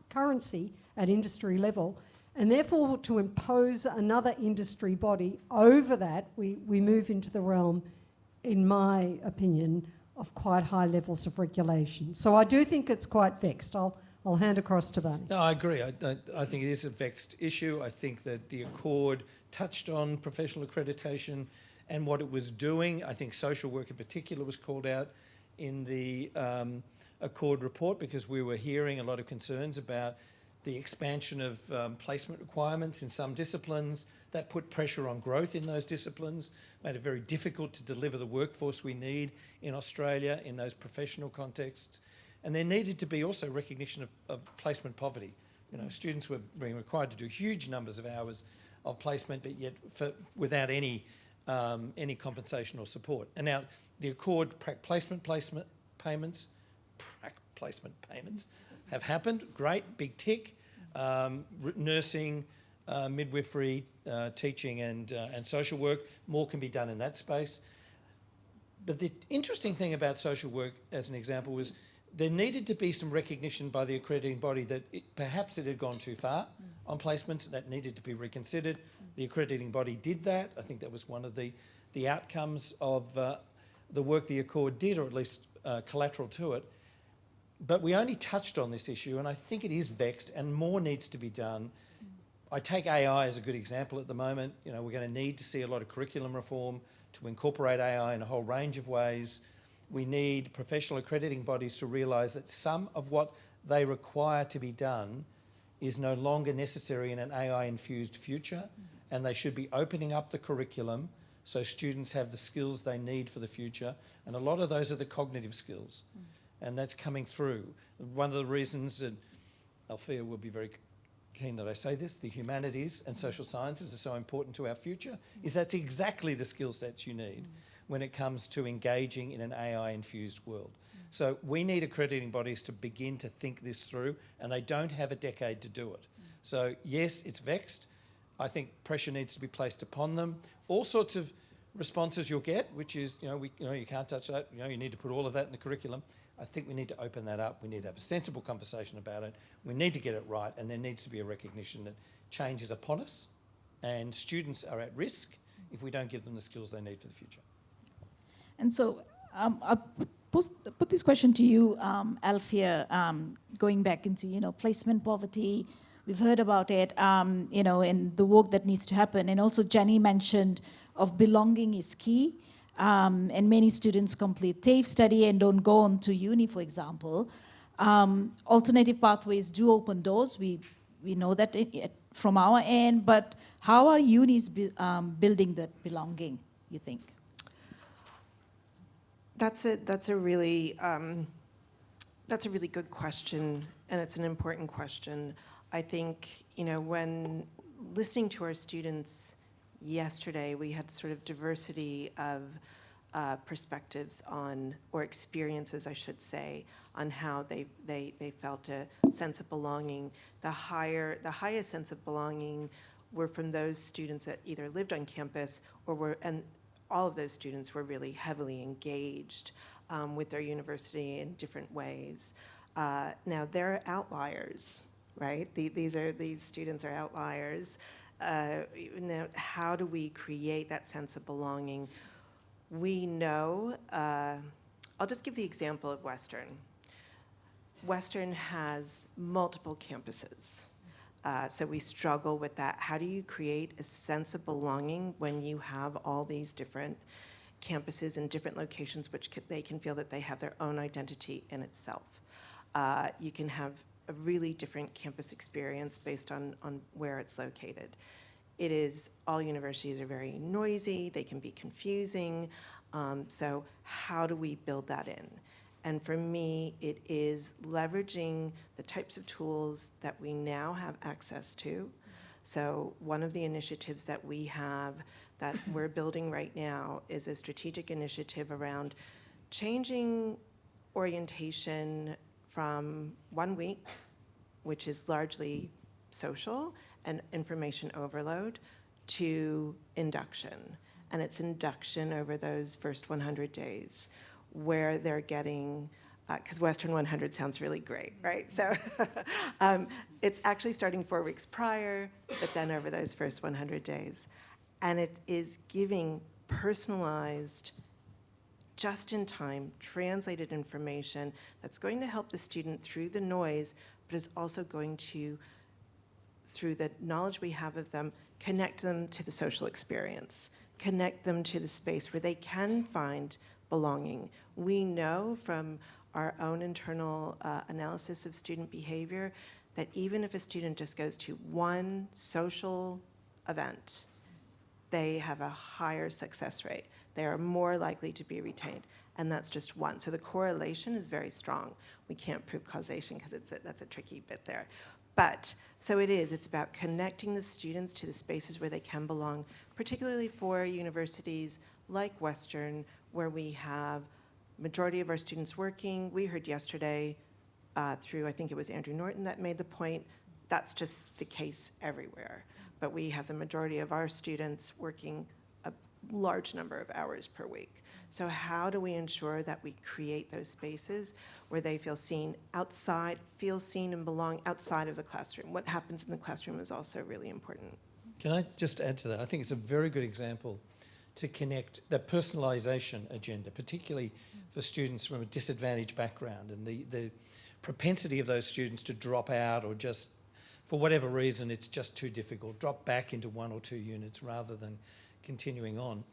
currency at industry level. And therefore, to impose another industry body over that, we move into the realm, in my opinion, of quite high levels of regulation. So I do think it's quite vexed. I'll hand across to Barney. No, I agree. I think it is a vexed issue. I think that the Accord touched on professional accreditation and what it was doing. I think social work in particular was called out in the Accord report because we were hearing a lot of concerns about the expansion of placement requirements in some disciplines. That put pressure on growth in those disciplines, made it very difficult to deliver the workforce we need in Australia in those professional contexts. And there needed to be also recognition of placement poverty. You know, students were being required to do huge numbers of hours of placement, but yet without any compensation or support. And now the Accord placement payments have happened. Great, big tick. Nursing, midwifery, teaching and social work, more can be done in that space. But the interesting thing about social work, as an example, was there needed to be some recognition by the accrediting body that perhaps it had gone too far on placements. That needed to be reconsidered. The accrediting body did that. I think that was one of the outcomes of the work the Accord did, or at least collateral to it. But we only touched on this issue, and I think it is vexed, and more needs to be done. I take AI as a good example at the moment. You know, we're going to need to see a lot of curriculum reform to incorporate AI in a whole range of ways. We need professional accrediting bodies to realise that some of what they require to be done is no longer necessary in an AI-infused future, and they should be opening up the curriculum so students have the skills they need for the future. And a lot of those are the cognitive skills, and that's coming through. One of the reasons, and Alphia will be very keen that I say this, the humanities and social sciences are so important to our future, is that's exactly the skill sets you need when it comes to engaging in an AI-infused world. So we need accrediting bodies to begin to think this through, and they don't have a decade to do it. So yes, it's vexed. I think pressure needs to be placed upon them. All sorts of responses you'll get, which is, you can't touch that, you need to put all of that in the curriculum. I think we need to open that up. We need to have a sensible conversation about it. We need to get it right, and there needs to be a recognition that change is upon us, and students are at risk if we don't give them the skills they need for the future. And so I'll put this question to you, Alphia, going back into, placement poverty. We've heard about it, and the work that needs to happen. And also Jenny mentioned of belonging is key. And many students complete TAFE study and don't go on to uni, for example. Alternative pathways do open doors. We know that from our end, but how are unis building that belonging, you think? That's a really good question, and it's an important question. I think, when listening to our students yesterday, we had sort of diversity of perspectives on, or experiences, I should say, on how they felt a sense of belonging. The highest sense of belonging were from those students that either lived on campus and all of those students were really heavily engaged with their university in different ways. Now, they're outliers, right? These students are outliers. Now, how do we create that sense of belonging? We know, I'll just give the example of Western. Western has multiple campuses. So we struggle with that. How do you create a sense of belonging when you have all these different campuses in different locations, which they can feel that they have their own identity in itself? You can have a really different campus experience based on where it's located. It is, all universities are very noisy, they can be confusing. So how do we build that in? And for me, it is leveraging the types of tools that we now have access to. So one of the initiatives that we have that we're building right now is a strategic initiative around changing orientation from 1 week, which is largely social and information overload, to induction. And it's induction over those first 100 days where they're getting, because Western 100 sounds really great, right? So it's actually starting 4 weeks prior, but then over those first 100 days. And it is giving personalized, just-in-time, translated information that's going to help the student through the noise, but is also going to, through the knowledge we have of them, connect them to the social experience, connect them to the space where they can find belonging. We know from our own internal analysis of student behavior that even if a student just goes to one social event, they have a higher success rate. They are more likely to be retained, and that's just one. So the correlation is very strong. We can't prove causation because that's a tricky bit there. But, so it's about connecting the students to the spaces where they can belong, particularly for universities like Western, where we have majority of our students working. We heard yesterday through, I think it was Andrew Norton that made the point, that's just the case everywhere. But we have the majority of our students working a large number of hours per week. So how do we ensure that we create those spaces where they feel seen outside, feel seen and belong outside of the classroom? What happens in the classroom is also really important. Can I just add to that? I think it's a very good example to connect the personalisation agenda, particularly for students from a disadvantaged background, and the propensity of those students to drop out or just, for whatever reason, it's just too difficult, drop back into 1 or 2 units rather than continuing on.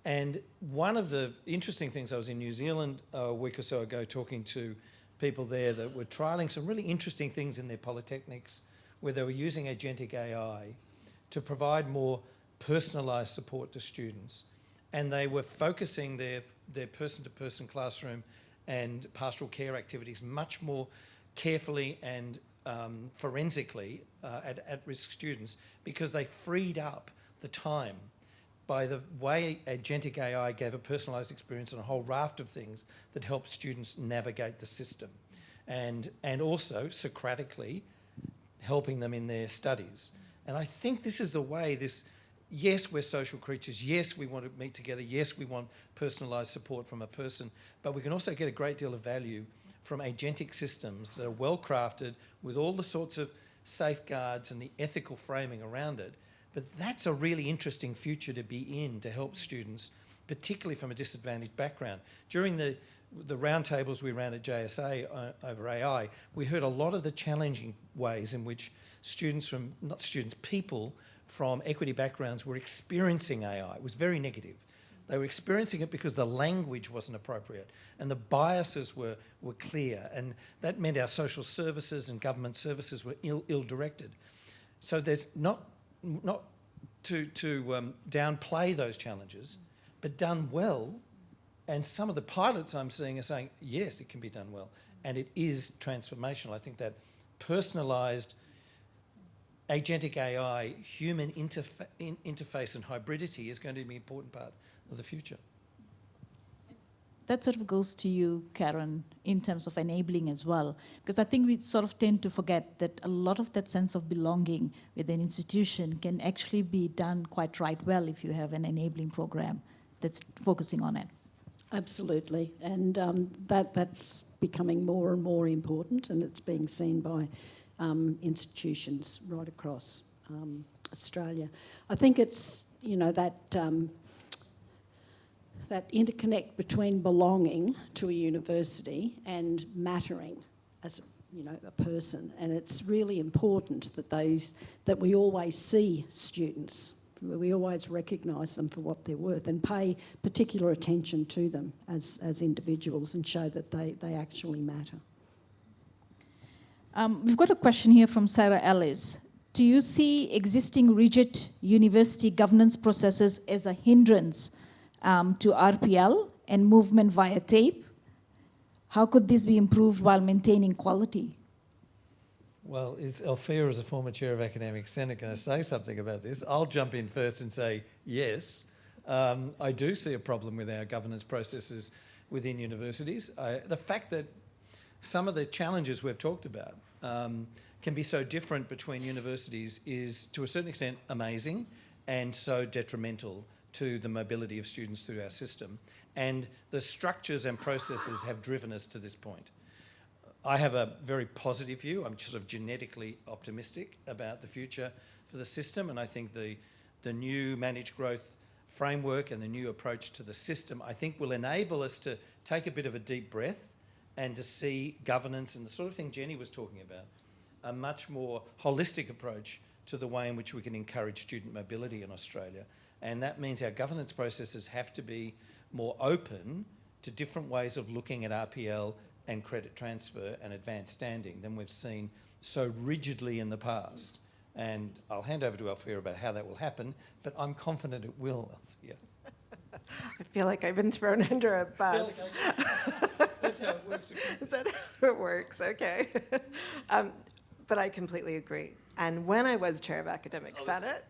And one of the interesting things, I was in New Zealand a week or so ago talking to people there that were trialling some really interesting things in their polytechnics where they were using agentic AI to provide more personalised support to students. And they were focusing their person-to-person classroom and pastoral care activities much more carefully and forensically at-risk students, because they freed up the time by the way agentic AI gave a personalised experience on a whole raft of things that helped students navigate the system, and also Socratically helping them in their studies. And I think this is the way yes, we're social creatures, yes, we want to meet together, yes, we want personalised support from a person, but we can also get a great deal of value from agentic systems that are well crafted with all the sorts of safeguards and the ethical framing around it. But that's a really interesting future to be in, to help students, particularly from a disadvantaged background. During the roundtables we ran at JSA over AI, we heard a lot of the challenging ways in which people from equity backgrounds were experiencing AI. It was very negative. They were experiencing it because the language wasn't appropriate and the biases were clear, and that meant our social services and government services were ill-directed. So there's not to downplay those challenges, but done well. And some of the pilots I'm seeing are saying, yes, it can be done well. And it is transformational. I think that personalised agentic AI, human interface and hybridity is going to be an important part of the future. That sort of goes to you, Karen, in terms of enabling as well. Because I think we sort of tend to forget that a lot of that sense of belonging within an institution can actually be done quite right well if you have an enabling program that's focusing on it. Absolutely, and that's becoming more and more important, and it's being seen by institutions right across Australia. I think it's, that interconnect between belonging to a university and mattering as a person, and it's really important that we always see students, we always recognise them for what they're worth and pay particular attention to them as individuals and show that they actually matter. We've got a question here from Sarah Ellis. do you see existing rigid university governance processes as a hindrance to RPL and movement via TAFE? How could this be improved while maintaining quality? Well, is Alphia, as a former chair of Academic Senate, going to say something about this? I'll jump in first and say yes. I do see a problem with our governance processes within universities. The fact that some of the challenges we've talked about can be so different between universities is, to a certain extent, amazing and so detrimental to the mobility of students through our system. And the structures and processes have driven us to this point. I have a very positive view. I'm sort of genetically optimistic about the future for the system, and I think the new managed growth framework and the new approach to the system, I think, will enable us to take a bit of a deep breath and to see governance and the sort of thing Jenny was talking about, a much more holistic approach to the way in which we can encourage student mobility in Australia. And that means our governance processes have to be more open to different ways of looking at RPL and credit transfer and advanced standing than we've seen so rigidly in the past. And I'll hand over to Alphia about how that will happen, but I'm confident it will, Alphia. I feel like I've been thrown under a bus. That's how it works. Is that how it works? Okay. But I completely agree. And when I was chair of Academic Senate,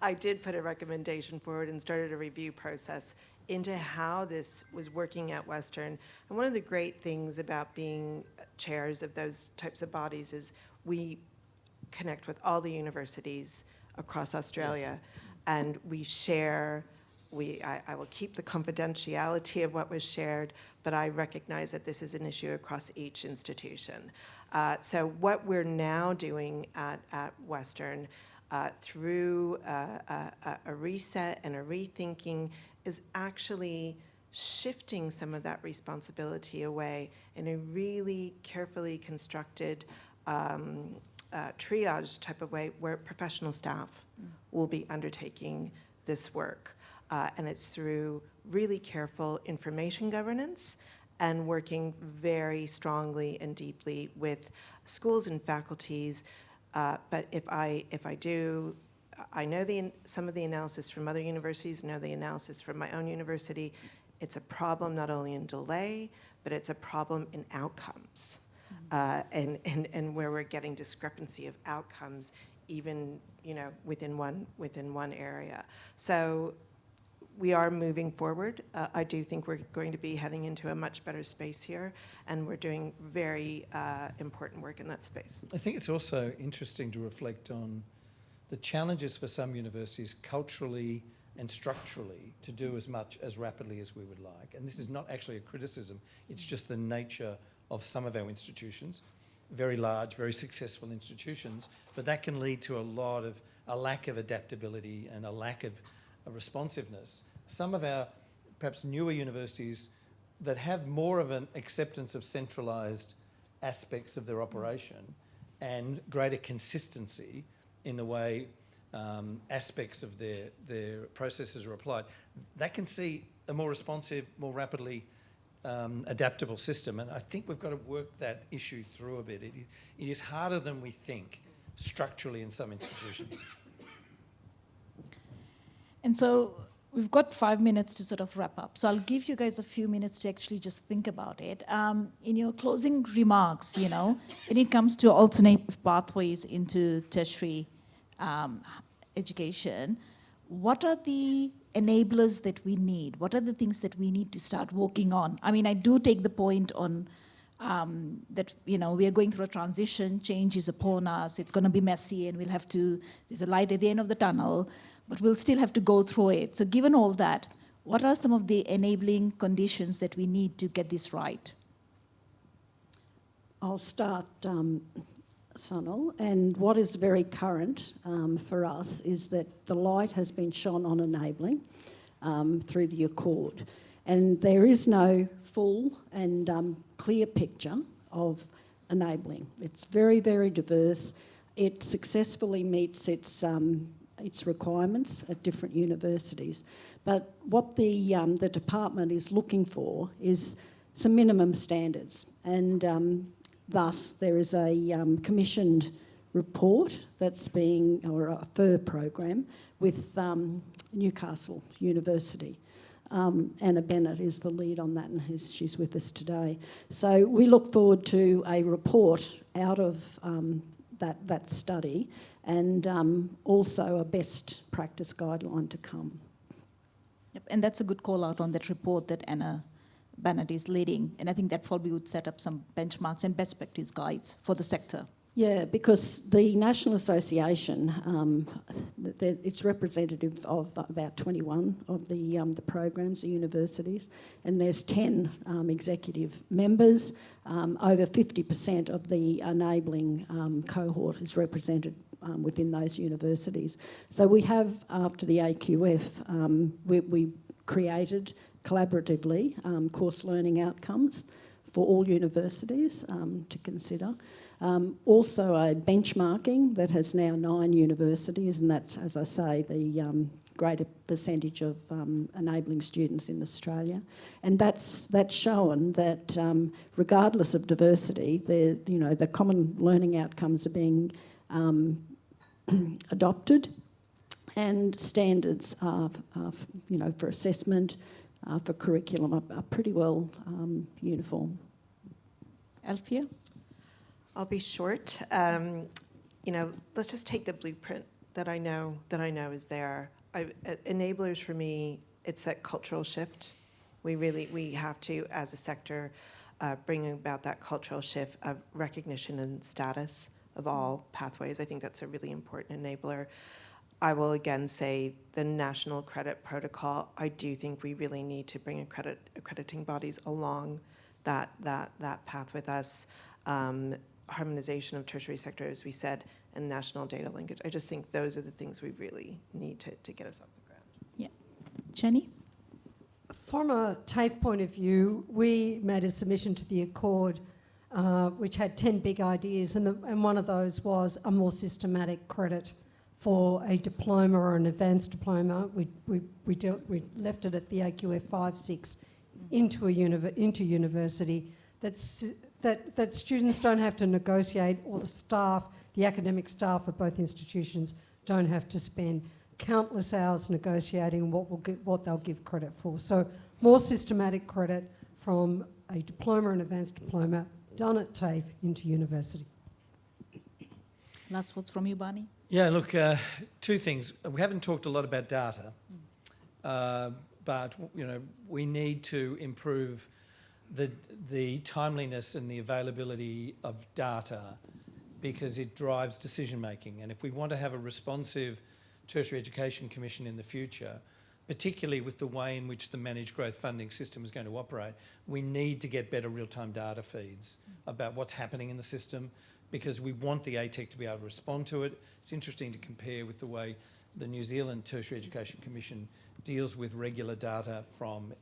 I did put a recommendation forward and started a review process into how this was working at Western. And one of the great things about being chairs of those types of bodies is we connect with all the universities across Australia, and we share. I will keep the confidentiality of what was shared, but I recognize that this is an issue across each institution. So what we're now doing at Western through a reset and a rethinking is actually shifting some of that responsibility away in a really carefully constructed triage type of way where professional staff will be undertaking this work. And it's through really careful information governance and working very strongly and deeply with schools and faculties. But if I do, I know some of the analysis from other universities, know the analysis from my own university. It's a problem not only in delay, but it's a problem in outcomes. And where we're getting discrepancy of outcomes even within one area. So we are moving forward. I do think we're going to be heading into a much better space here, and we're doing very important work in that space. I think it's also interesting to reflect on the challenges for some universities culturally and structurally to do as much as rapidly as we would like. And this is not actually a criticism, it's just the nature of some of our institutions, very large, very successful institutions, but that can lead to a lack of adaptability and a lack of responsiveness. Some of our perhaps newer universities that have more of an acceptance of centralised aspects of their operation and greater consistency in the way aspects of their processes are applied, that can see a more responsive, more rapidly adaptable system. And I think we've got to work that issue through a bit. It is harder than we think structurally in some institutions. And so we've got 5 minutes to sort of wrap up. So I'll give you guys a few minutes to actually just think about it. In your closing remarks, when it comes to alternative pathways into tertiary education, what are the enablers that we need? What are the things that we need to start working on? I mean, I do take the point on that, we are going through a transition, change is upon us, it's going to be messy, and there's a light at the end of the tunnel, but we'll still have to go through it. So given all that, what are some of the enabling conditions that we need to get this right? I'll start, Sonal, and what is very current for us is that the light has been shone on enabling through the Accord, and there is no full and clear picture of enabling. It's very, very diverse. It successfully meets its requirements at different universities, but what the department is looking for is some minimum standards, and thus there is a commissioned report that's being, or a FIR program, with Newcastle University. Anna Bennett is the lead on that, and she's with us today. So we look forward to a report out of that study, and also a best practice guideline to come. Yep, and that's a good call out on that report that Anna Bennett is leading, and I think that probably would set up some benchmarks and best practice guides for the sector. Yeah, because the National Association, it's representative of about 21 of the programs, the universities, and there's 10 executive members. Over 50% of the enabling cohort is represented within those universities. So we have, after the AQF, we created collaboratively course learning outcomes for all universities to consider. Also a benchmarking that has now 9 universities, and that's, as I say, the greater percentage of enabling students in Australia. And that's shown that regardless of diversity, the common learning outcomes are being adopted, and standards are for assessment, for curriculum are pretty well uniform. Alphia? I'll be short. Let's just take the blueprint that I know is there. Enablers for me, it's that cultural shift. We have to, as a sector, bring about that cultural shift of recognition and status of all pathways. I think that's a really important enabler. I will again say the National Credit Protocol, I do think we really need to bring accrediting bodies along that path with us. Harmonization of tertiary sector, as we said, and national data linkage. I just think those are the things we really need to get us off the ground. Yeah. Jenny? From a TAFE point of view, we made a submission to the Accord which had 10 big ideas, and one of those was a more systematic credit for a diploma or an advanced diploma. We left it at the AQF 5-6 into university. That students don't have to negotiate, or the academic staff of both institutions don't have to spend countless hours negotiating what they'll give credit for. So more systematic credit from a diploma and advanced diploma done at TAFE into university. Last words from you, Barney? Yeah, look, 2 things. We haven't talked a lot about data, but we need to improve the timeliness and the availability of data, because it drives decision making. And if we want to have a responsive Tertiary Education Commission in the future, particularly with the way in which the managed growth funding system is going to operate, we need to get better real-time data feeds about what's happening in the system, because we want the ATEC to be able to respond to it. It's interesting to compare with the way the New Zealand Tertiary Education Commission deals with regular data from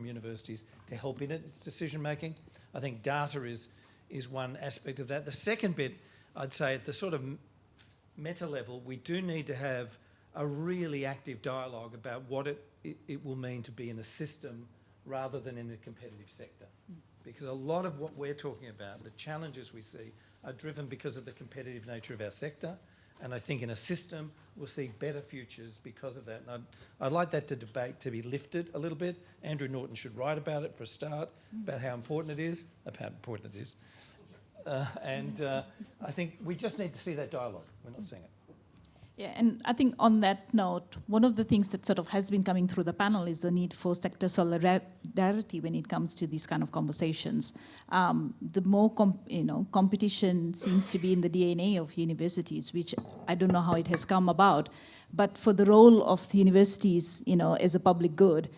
universities to help in its decision making. I think data is one aspect of that. The second bit, I'd say at the sort of meta level, we do need to have a really active dialogue about what it will mean to be in a system rather than in a competitive sector. Because a lot of what we're talking about, the challenges we see, are driven because of the competitive nature of our sector. And I think in a system, we'll see better futures because of that. And I'd like that debate to be lifted a little bit. Andrew Norton should write about it for a start, about how important it is. I think we just need to see that dialogue. We're not seeing it. Yeah, and I think on that note, one of the things that sort of has been coming through the panel is the need for sector solidarity when it comes to these kind of conversations. The more competition seems to be in the DNA of universities, which I don't know how it has come about, but for the role of the universities, as a public good,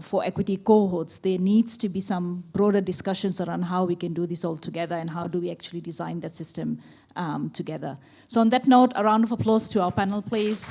for equity cohorts, there needs to be some broader discussions around how we can do this all together and how do we actually design that system together. So on that note, a round of applause to our panel, please.